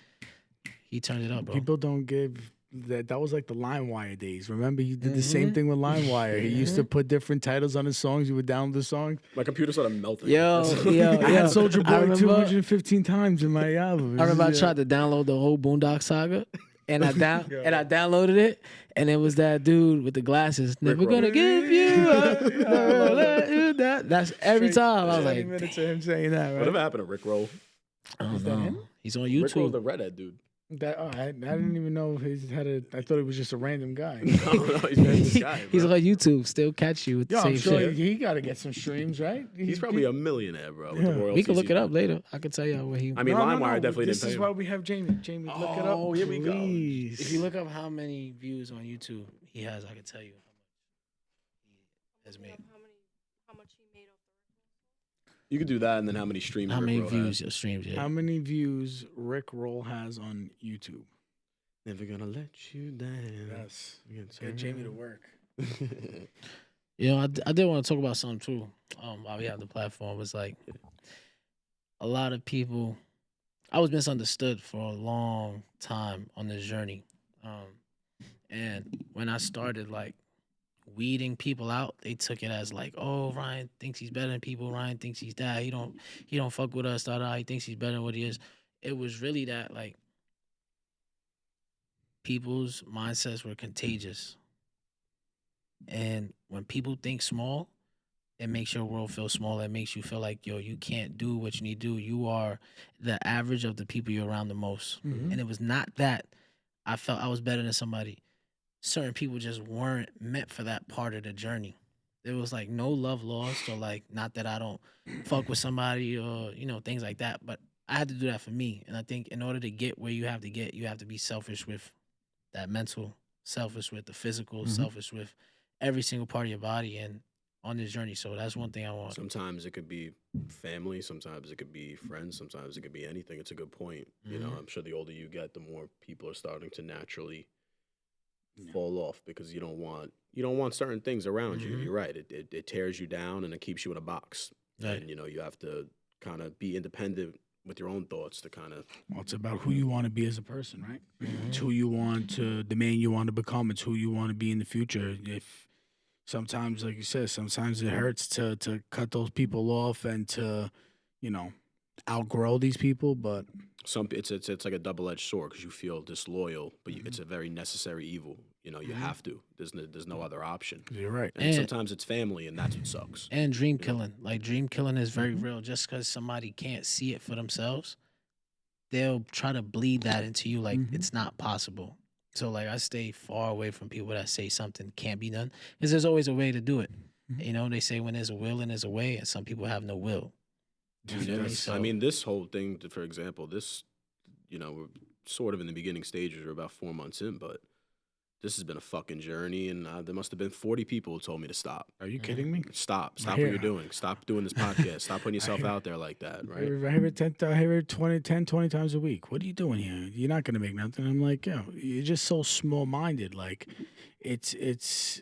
he turned it up, bro. People don't give that was like the LimeWire days. Remember, he did the same thing with LimeWire. He used to put different titles on his songs. You would download the song. My computer started melting. Yo, I had Soulja I Boy remember- 215 times in my album. I remember I tried to download the whole Boondock Saga, and I downloaded it, and it was that dude with the glasses. Never gonna give you up. Never let you down. That's every time. I was 20 like, minutes of him saying that, right? Whatever happened to Rick Roll? I don't Is that know. him? He's on Rick Roll, YouTube. the redhead dude. I didn't even know he had a. I thought it was just a random guy. I don't know. He's been this guy. He's bro. on YouTube. Still catch you with the Yo, I'm same sure shit. he got to get some streams, right? He's probably a millionaire, bro. With the royalties We can look he it up got. later. I can tell you what he. I mean, LimeWire definitely This didn't pay is him. why we have Jamie. Jamie, look it up. Oh, here we go. please. If you look up how many views on YouTube he has, I can tell you how much he has made. How much he made off You could do that, and then how many streams? How Rick many Roll views has. your streams? Yeah. How many views Rick Roll has on YouTube? Never gonna let you down. Yes. You Get Jamie to work. You know, I did want to talk about something too. While we have the platform, it's like a lot of people. I was misunderstood for a long time on this journey, and when I started like weeding people out. They took it as like, oh, Ryan thinks he's better than people. Ryan thinks he's that. He don't fuck with us. He thinks he's better than what he is. It was really that like people's mindsets were contagious. And when people think small, it makes your world feel small. It makes you feel like, yo, you can't do what you need to do. You are the average of the people you're around the most. And it was not that I felt I was better than somebody. Certain people just weren't meant for that part of the journey. There was like no love lost, or like, not that I don't fuck with somebody or, things like that. But I had to do that for me. And I think in order to get where you have to get, you have to be selfish with that mental, selfish with the physical, selfish with every single part of your body and on this journey. So that's one thing I want. Sometimes it could be family, sometimes it could be friends, sometimes it could be anything. It's a good point. You know, I'm sure the older you get, the more people are starting to naturally fall off because you don't want certain things around you. You're right. It tears you down and it keeps you in a box. Right. And you have to kind of be independent with your own thoughts to kind of. Well, it's about who you want to be as a person, right? It's who you want to, the man you want to become. It's who you want to be in the future. If sometimes, like you said, sometimes it hurts to cut those people off and to, outgrow these people, but It's like a double-edged sword because you feel disloyal, but it's a very necessary evil. You have to. There's no other option. you're right. And sometimes it's family, and that's what sucks. And dream killing. Like, dream killing is very real. Just because somebody can't see it for themselves, they'll try to bleed that into you like it's not possible. So, like, I stay far away from people that say something can't be done because there's always a way to do it. They say when there's a will and there's a way, and some people have no will. I mean, this whole thing, for example, we're sort of in the beginning stages. We're about 4 months in, but this has been a fucking journey, and there must have been 40 people who told me to stop. Are you kidding me? Stop what you're doing. Stop doing this podcast. Stop putting yourself out there like that, right? I hear it 20 times a week. What are you doing here? You're not going to make nothing. I'm like, you're just so small-minded. Like, it's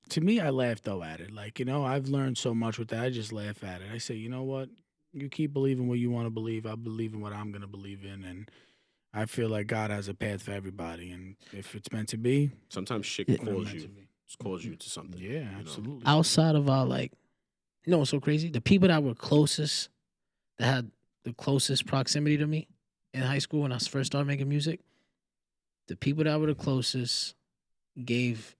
to me, I laugh, though, at it. Like, I've learned so much with that. I just laugh at it. I say, you know what? You keep believing what you want to believe. I believe in what I'm going to believe in, and I feel like God has a path for everybody, and if it's meant to be, sometimes shit calls you to something. Yeah, absolutely. Outside of our, like, what's so crazy? The people that were closest, that had the closest proximity to me in high school when I first started making music, the people that were the closest gave,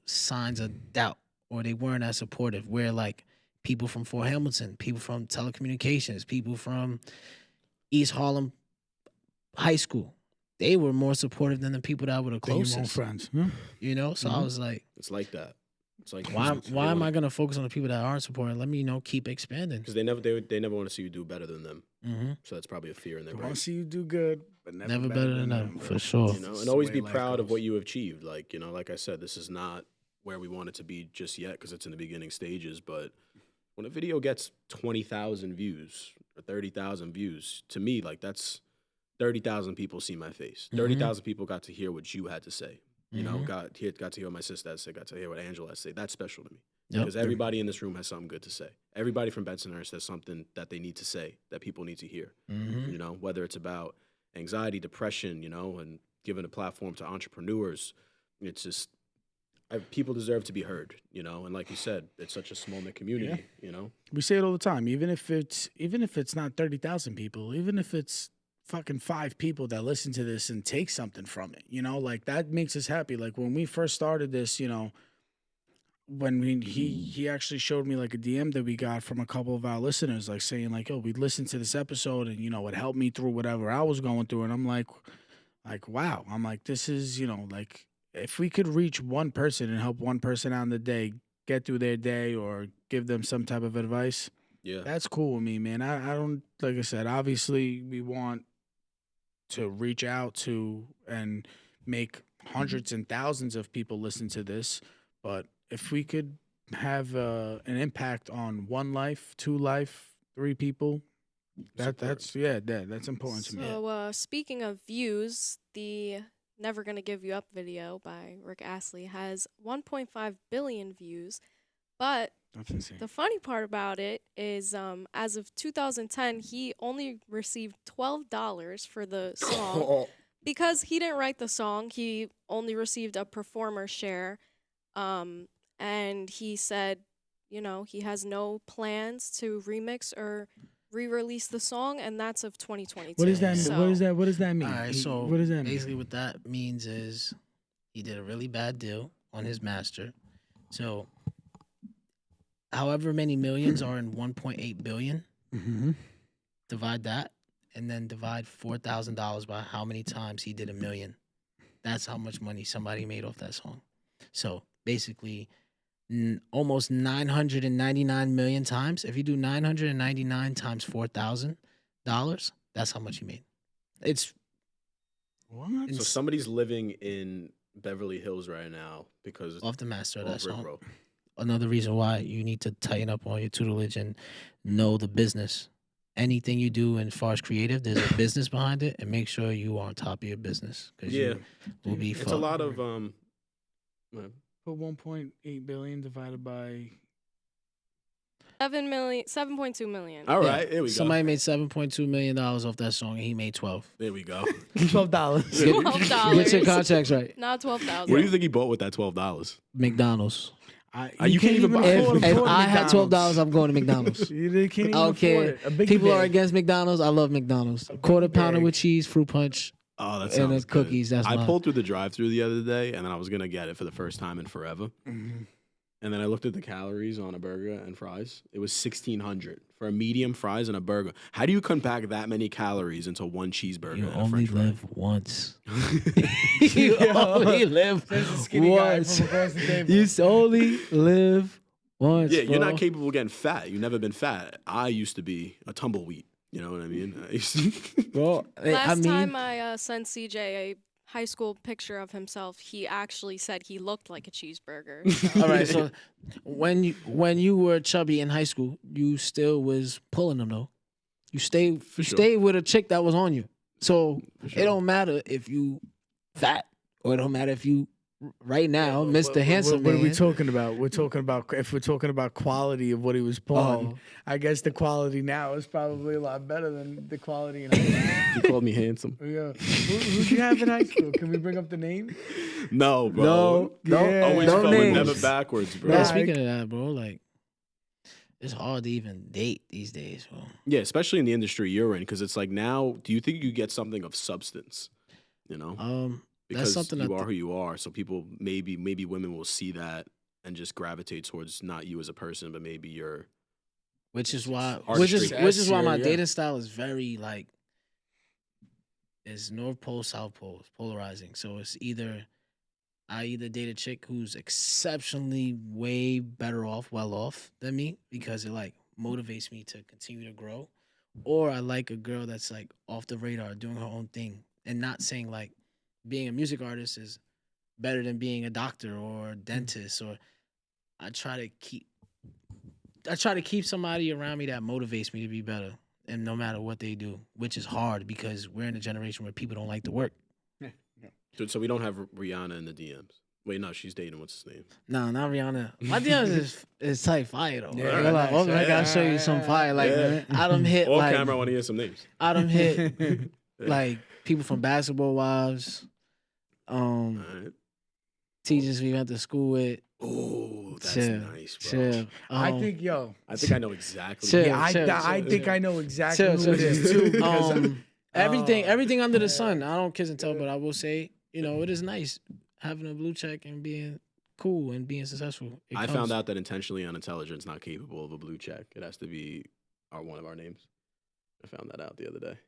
signs of doubt, or they weren't as supportive, where, like, people from Fort Hamilton, people from telecommunications, people from East Harlem High School, they were more supportive than the people that were the closest. Your own friends, So I was like, it's like that. It's like why am I gonna focus on the people that aren't supporting? Let me keep expanding. Because they never want to see you do better than them. So that's probably a fear in their They brain. want to see you do good, but never better than them, for sure. And always be proud of what you have achieved. Like like I said, this is not where we want it to be just yet because it's in the beginning stages, but when a video gets 20,000 views or 30,000 views, to me, like, that's 30,000 people see my face. 30,000 people got to hear what you had to say. Got to hear what my sister had to say, got to hear what Angelo had to say. That's special to me. Because everybody in this room has something good to say. Everybody from Bensonhurst has something that they need to say, that people need to hear. Whether it's about anxiety, depression, and giving a platform to entrepreneurs. It's just, people deserve to be heard, and like you said, it's such a small-knit community, We say it all the time. Even if it's not 30,000 people, even if it's fucking 5 people that listen to this and take something from it, like, that makes us happy. Like, when we first started this, when he actually showed me like a DM that we got from a couple of our listeners, like saying like, "Oh, we listened to this episode and it helped me through whatever I was going through," and I'm like, wow. I'm like, this is like, if we could reach one person and help one person out in the day get through their day or give them some type of advice, that's cool with me, man. I don't, like I said, obviously we want to reach out to and make hundreds and thousands of people listen to this, but if we could have an impact on 1 life, 2 life, 3 people, that's important to me. So speaking of views, the Never Gonna Give You Up video by Rick Astley has 1.5 billion views. But That's insane. The funny part about it is as of 2010, he only received $12 for the song. Because he didn't write the song, he only received a performer share And he said, you know, he has no plans to remix or re-release the song, and that's of 2022. What does that? So, What does that mean? All right, so what does that basically mean? what that means is he did a really bad deal on his master. So however many millions are in 1.8 billion, Mm-hmm. divide that, and then divide $4,000 by how many times he did a million. That's how much money somebody made off that song. So basically, almost 999 million times. If you do 999 times $4,000, that's how much he made. It's What? So somebody's living in Beverly Hills right now because off the master of of that song. Rick Roll. Another reason why you need to tighten up on your tutelage and know the business. Anything you do as far as creative, there's a business behind it, and make sure you are on top of your business because Yeah, you will be it's fucked. a lot of Put 1.8 billion divided by. 7.2 million. All Yeah. right, here we go. Somebody made $7.2 million off that song, and he made 12. There we go. $12. $12. Get your contracts right. Not 12,000. What do you think he bought with that $12? McDonald's. You can't even afford If afford I had $12, I'm going to McDonald's. You can't even I don't afford care. it. A big People are bag. against McDonald's. I love McDonald's. Quarter pounder bag. with cheese, fruit punch. Oh, that And sounds the good. cookies, that's I mine. pulled through the drive-through the other day, and then I was gonna get it for the first time in forever. Mhm. And then I looked at the calories on a burger and fries. It was 1,600 for a medium fries and a burger. How do you compact that many calories into one cheeseburger? You and a only French fry? live once. You only live There's a skinny guy once. from across the table. You only live once. Yeah, you're bro. not capable of getting fat. You've never been fat. I used to be a tumbleweed. You know what I mean? I used to- Bro, Last I mean, time I sent CJ a high school picture of himself, he actually said he looked like a cheeseburger. So. all right. So when you were chubby in high school, you still was pulling them though. You stayed For sure. stayed with a chick that was on you. So sure. it don't matter if you fat or it don't matter if you right now, What- Mr. Handsome What are we Man. talking about? We're talking about if we're talking about quality of what he was pulling. Oh. I guess the quality now is probably a lot better than the quality in high You called me handsome. school. Yeah. Who'd you have in high school? Can we bring up the name? No, bro. No, Yeah. Always no felt names. never backwards, bro. Bro, Nah, speaking of that, bro, like it's hard to even date these days, bro. Yeah, especially in the industry you're in, because it's like now, do you think you get something of substance? You know, That's because something you that are who you are. So people, maybe women will see that and just gravitate towards not you as a person, but maybe your which is why Artistry. which is why my Yeah. dating style is very like it's North Pole, South Pole, it's polarizing. So it's I either date a chick who's exceptionally way better off, well off than me because it like motivates me to continue to grow, or I like a girl that's like off the radar, doing her own thing, and not saying like being a music artist is better than being a doctor or a dentist. Or I try to keep somebody around me that motivates me to be better, and no matter what they do, which is hard because we're in a generation where people don't like to work. So we don't have Rihanna in the DMs. Wait, no, she's dating. What's his name? No, not Rihanna. My DMs is type fire though. Yeah, Like, nice. oh, I gotta show you some fire. Like I done hit All like camera. I want to hear some names. I done hit like people from Basketball Wives, All right. teachers we went to school with. Oh, that's Chill, nice, bro. chill. I think, yo. I think I know exactly. Chill. Yeah, I think I know exactly who it is too. Because everything under the sun. I don't kiss and tell, but I will say, it is nice having a blue check and being cool and being successful. I found out that intentionally unintelligent is not capable of a blue check. It has to be one of our names. I found that out the other day.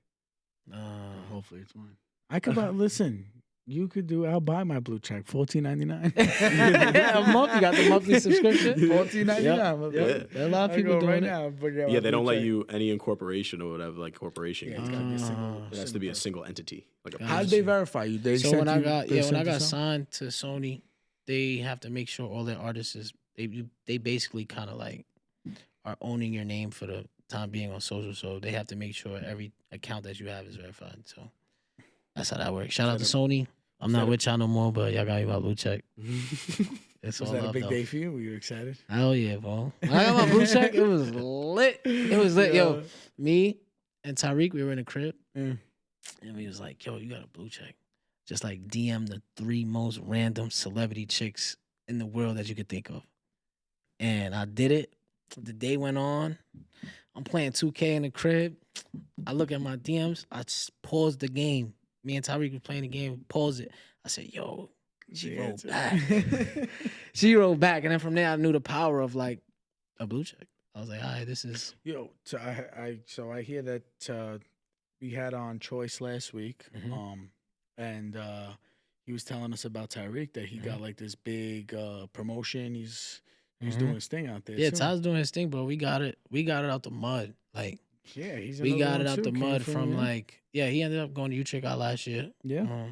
hopefully it's mine. I could buy. Listen, you could do. I'll buy my blue check. $14.99. A month. You got the monthly subscription. $14.99. Yep. There are a lot of people go doing right it. now. But Yeah, they don't let you any incorporation or whatever, like corporation. Yeah, gains. it's gotta be a single. It has to be a single entity. Like a How did person. they verify you? They So sent when I you- got they when sent I you got something? signed to Sony, they have to make sure all their artists they basically kind of like are owning your name for the time being on social. So they have to make sure every account that you have is verified. So that's how that works. Shout out to Sony. I'm not with y'all no more, but y'all got me my blue check. It's Was all that a love, big though. day for you? Were you excited? Hell yeah, bro. When I got my blue check, it was lit. It was lit. Yo, me and Tyreek, we were in the crib. Yeah. And we was like, yo, you got a blue check. Just like DM the 3 most random celebrity chicks in the world that you could think of. And I did it. The day went on. I'm playing 2K in the crib. I look at my DMs. I just paused the game. Me and Tyreek were playing the game. Pause it. I said, yo, she rolled back. She rolled back. And then from there, I knew the power of like a blue check. I was like, all right, this is. Yo, so I hear that we had on Choice last week, and he was telling us about Tyreek that he got like this big promotion. He's doing his thing out there. Yeah, too. Ty's doing his thing, bro. We got it out the mud. Like, yeah, we got it out the mud from like, he ended up going to Utrecht last year. Yeah.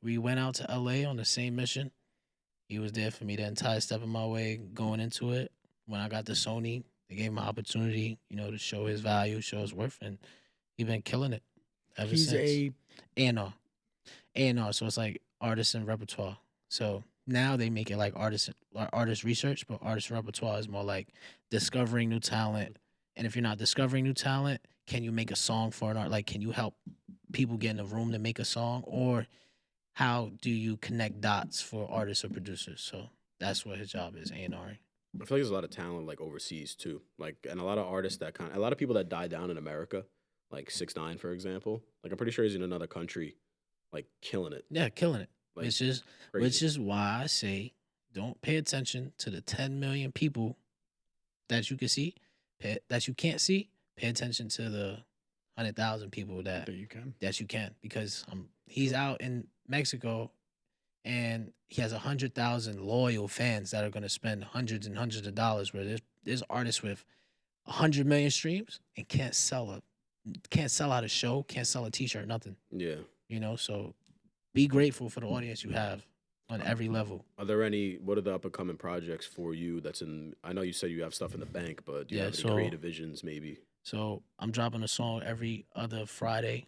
We went out to LA on the same mission. He was there for me the entire step of my way going into it. When I got to Sony, they gave him an opportunity, to show his value, show his worth, and he's been killing it ever since. He's A&R, so it's like artist and repertoire. So now they make it like artist research, but artist repertoire is more like discovering new talent. And if you're not discovering new talent, can you make a song for an art? Like, can you help people get in a room to make a song? Or how do you connect dots for artists or producers? So that's what his job is, A&R. I feel like there's a lot of talent like overseas too, like, and a lot of artists a lot of people that die down in America, like 6ix9ine, for example. Like, I'm pretty sure he's in another country, like killing it. Yeah, killing it. Like, Which is why I say don't pay attention to the 10 million people that you can see, that you can't see. Pay attention to the 100,000 people that you can, because he's out in Mexico. And he has 100,000 loyal fans that are going to spend hundreds and hundreds of dollars. Where there's artists with 100 million streams and can't sell out a show, can't sell a T-shirt, nothing. Yeah. So be grateful for the audience you have on every level. What are the up and coming projects for you? I know you said you have stuff in the bank, but do you have any creative visions maybe? So I'm dropping a song every other Friday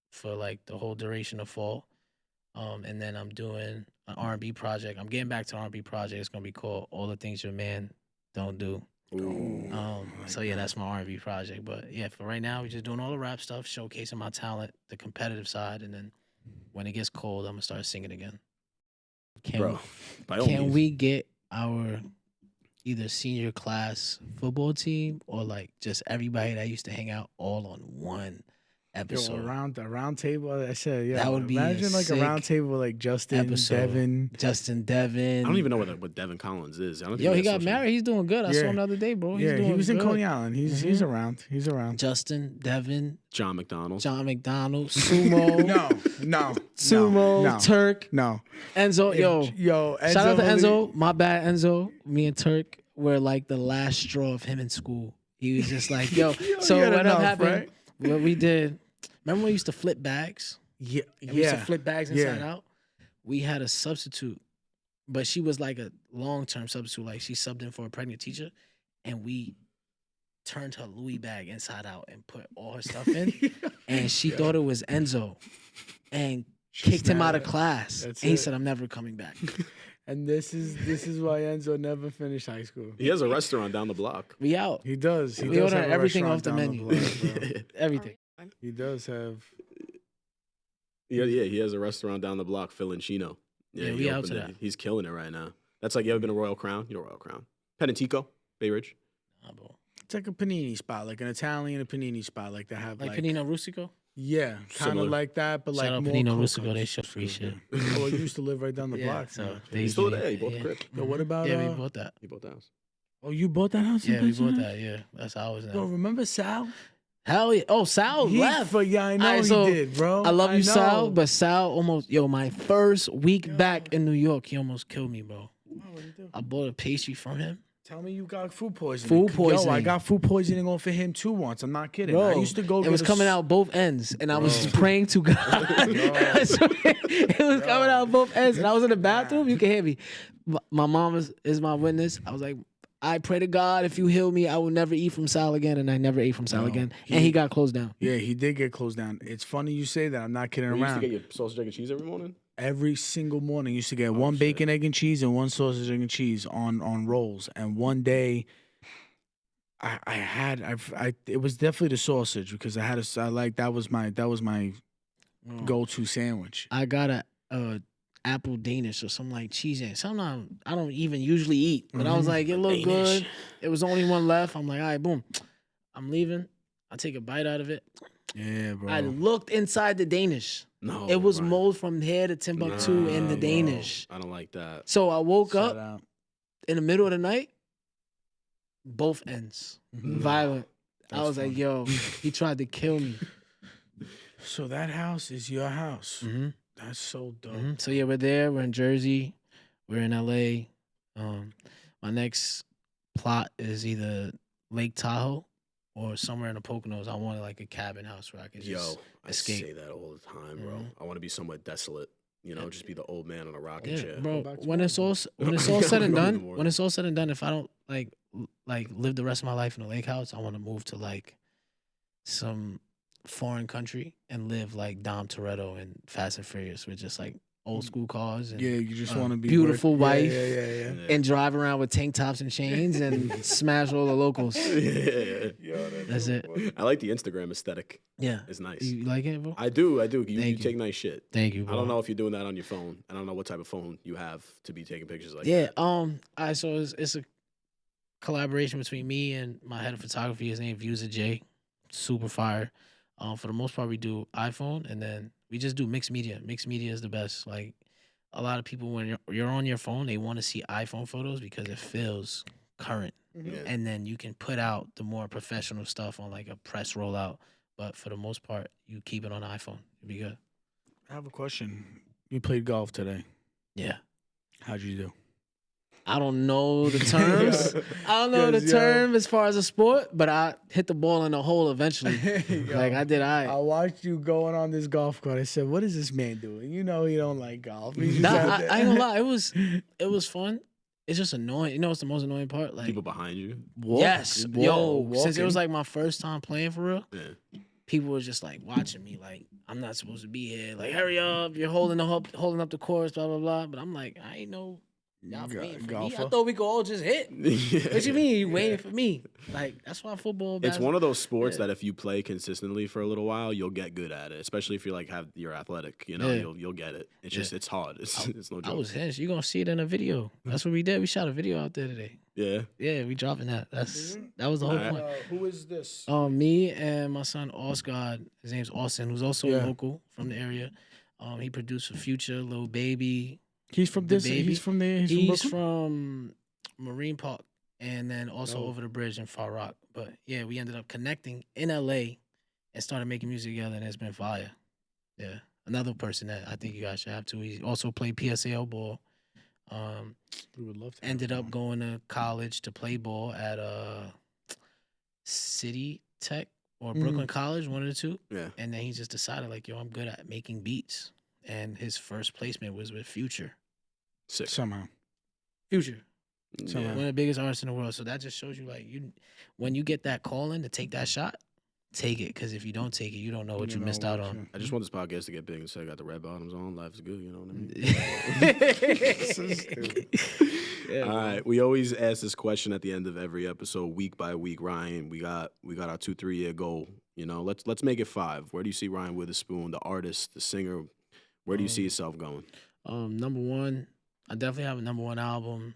for like the whole duration of fall. And then I'm doing an R&B project. I'm getting back to an R&B project. It's gonna be called All the Things Your Man Don't Do. That's my R&B project. But yeah, for right now, we're just doing all the rap stuff, showcasing my talent, the competitive side, and then when it gets cold, I'm gonna start singing again. Can we get our either senior class football team or like just everybody that used to hang out all on one episode? Around a round table. I said, that would be imagine like a round table like Justin Devin. I don't even know what Devin Collins is. I don't think he got married. He's doing good. I saw him the other day, bro. He was in Coney Island. He's around. Justin, Devin, John McDonald, Sumo. no. Sumo, Turk. No. Enzo, Enzo, shout out to Enzo. My bad, Enzo. Me and Turk were like the last straw of him in school. He was just like, so what happened? Right? What we did. Remember when we used to flip bags? Yeah. We used to flip bags inside out? We had a substitute, but she was like a long-term substitute. Like, she subbed in for a pregnant teacher, and we turned her Louis bag inside out and put all her stuff in, and she thought it was Enzo, and kicked him out of class. And he said, I'm never coming back. And this is why Enzo never finished high school. He has a restaurant down the block. We out. He does. We order everything off the menu. Everything. He does have. Yeah, he has a restaurant down the block, Phil and Chino. Yeah, we out to that. He's killing it right now. That's like, you ever been to Royal Crown? You know Royal Crown. Penatico, Bay Ridge. Nah, bro. It's like a panini spot, like an Italian panini spot, like they have like Panino Rustico. Yeah, kind of like that, but shout like out more Panino Rustico. They show free shit. Oh, you used to live right down the block. So he's still there. He bought the crib. Yo, what about? Yeah, we bought that. He bought the house. Oh, you bought that house? Yeah, we bought that. Yeah, that's how I was now. Yo, remember Sal? Hell yeah! Oh, Sal left. Yeah, I know he did, bro. I love you, Sal, but Sal almost. My first week back in New York, he almost killed me, bro. What did he do? I bought a pastry from him. Tell me you got food poisoning. Yo, I got food poisoning off of him too once. I'm not kidding. Bro, I used to go. It was coming out both ends, and I was just praying to God. It was coming out both ends, and I was in the bathroom. You can hear me. My mom is my witness. I was like, I pray to God, if you heal me, I will never eat from Sal again. And I never ate from Sal again. And he got closed down. Yeah, he did get closed down. It's funny you say that. I'm not kidding around. You used to get your sausage, egg, and cheese every morning? Every single morning. Used to get one bacon, egg, and cheese and one sausage, egg, and cheese on rolls. And one day, it was definitely the sausage because that was my go-to sandwich. I got apple Danish or some like cheese and something I don't even usually eat. But I was like, it looked good. It was only one left. I'm like, all right, boom. I'm leaving. I take a bite out of it. Yeah, bro. I looked inside the Danish. No, It was Ryan. mold from here to Timbuktu in the Nah, Danish. bro. I don't like that. So I woke Shout up out. in the middle of the night, both ends. Violent. I That's was like, funny. yo, he tried to kill me. So that house is your house. Mm-hmm. That's so dope. So yeah, we're there. We're in Jersey. We're in LA. My next plot is either Lake Tahoe or somewhere in the Poconos. I wanted like a cabin house where I could just I escape. say that all the time, bro. Mhm. I want to be somewhere desolate. You know, just be the old man on a rocking Yeah, chair. bro. back to When it's all Morrisville. said and Go in the done, morning. when it's all said and done, if I don't like live the rest of my life in a lake house, I want to move to like some foreign country and live like Dom Toretto and Fast and Furious with just like old school cars and Yeah, you just want to be beautiful work- wife. Yeah. and drive around with tank tops and chains and smash all the locals. Yeah. That's it. I like the Instagram aesthetic. Yeah. It's nice. You like it, bro? I do. You Thank you. take nice shit. Thank you, bro. I don't know if you're doing that on your phone. I don't know what type of phone you have to be taking pictures like Yeah. that. So it's a collaboration between me and my head of photography. His name Views of J. Super fire. For the most part, we do iPhone, and then we just do mixed media. Mixed media is the best. Like a lot of people, when you're on your phone, they want to see iPhone photos because it feels current, Yeah. and then you can put out the more professional stuff on like a press rollout. But for the most part, you keep it on iPhone. It'd be good. I have a question. You played golf today. Yeah. How'd you do? I don't know the terms. I don't know the 'Cause, yo- term as far as a sport, but I hit the ball in the hole eventually. Like I did. I watched you going on this golf course. I said, "What is this man doing?" You know he don't like golf. He's just Nah, out I there. ain't gonna lie. It was fun. It's just annoying. You know what's the most annoying part? Like People behind you. yes, yo. Since it was walking. like my first time playing for real, Yeah. people were just like watching me. Like I'm not supposed to be here. Like hurry up, you're holding up the course, blah blah blah. But I'm like, I ain't know y'all waiting for me. I golfer. thought we could all just hit. What you mean you waiting for me? Like that's why football. It's one of those sports Yeah. that if you play consistently for a little while, you'll get good at it. Especially if you're athletic. You know, Yeah. you'll get it. It's just it's hard. It's no joke. I was hinged. You gonna see it in a video. That's what we did. We shot a video out there today. Yeah. Yeah, we dropping that. That was the whole Alright. point. Who is this? Me and my son Oscar, his name's Austin, who's also Yeah. local from the area. He produced for Future, Lil Baby. He's from the this. baby. He's from there. He's from from Marine Park and then also Oh. over the bridge in Far Rock. But yeah, we ended up connecting in LA and started making music together, and it's been fire. Yeah, another person that I think you guys should have too. He also played PSAL ball. We would love to. Ended up going to college to play ball at City Tech or Brooklyn College, one of the two. Yeah. And then he just decided, like, yo, I'm good at making beats. And his first placement was with Future. Sick. somehow. Future, Yeah. one of the biggest artists in the world. So that just shows you, like, when you get that call in to take that shot, take it. Because if you don't take it, you don't know what you know missed out what on. you- I just want this podcast to get big and say I got the red bottoms on. Life's good, you know what I mean? Yeah, All right. We always ask this question at the end of every episode, week by week. Ryan, we got our 2-3 year goal. You know, let's make it 5. Where do you see Ryan Witherspoon, the artist, the singer? Where do you see yourself going? Number one, I definitely have a number one album.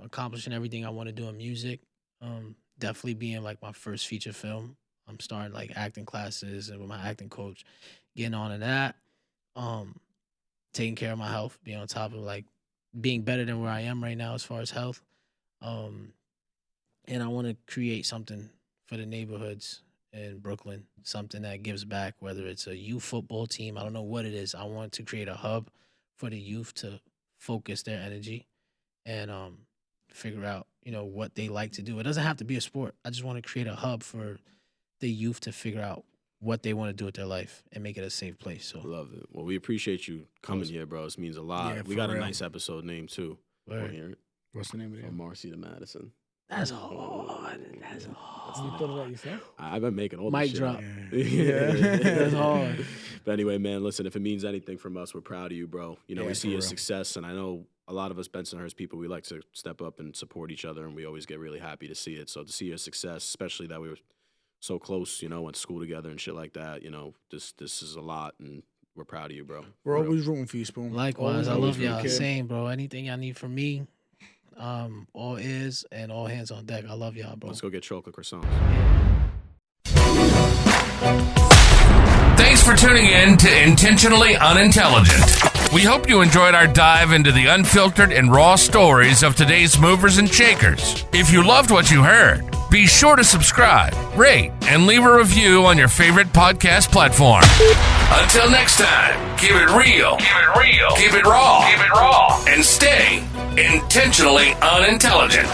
Accomplishing everything I want to do in music. Definitely being like my first feature film. I'm starting like acting classes and with my acting coach, getting on to that. Taking care of my health, being on top of like being better than where I am right now as far as health. And I want to create something for the neighborhoods in Brooklyn, something that gives back, whether it's a youth football team. I don't know what it is. I want to create a hub for the youth to focus their energy and figure out, what they like to do. It doesn't have to be a sport. I just want to create a hub for the youth to figure out what they want to do with their life and make it a safe place. So Love it. Well, we appreciate you coming here, bro. This means a lot. Yeah, we for got a real. nice episode name, too. Word. On here. What's the name of it? From Marcy to Madison. That's hard. That's hard. You thought of that yourself? I've been making all Mic this shit drop. up. Yeah. That's hard. But anyway, man, listen, if it means anything from us, we're proud of you, bro. You know, Yeah, we for see your real. success, and I know a lot of us Bensonhurst people, we like to step up and support each other, and we always get really happy to see it. So to see your success, especially that we were so close, went to school together and shit like that, this is a lot, and we're proud of you, bro. We're For real. always rooting for you, Spoon. Likewise, I Always love rooting for y'all. you, kid. Same, bro. Anything y'all need from me, all ears and all hands on deck. I love y'all, bro. Let's go get chocolate croissants. Thanks for tuning in to Intentionally Unintelligent. We hope you enjoyed our dive into the unfiltered and raw stories of today's movers and shakers. If you loved what you heard, be sure to subscribe, rate, and leave a review on your favorite podcast platform. Until next time, keep it real, keep it raw, and stay intentionally unintelligent.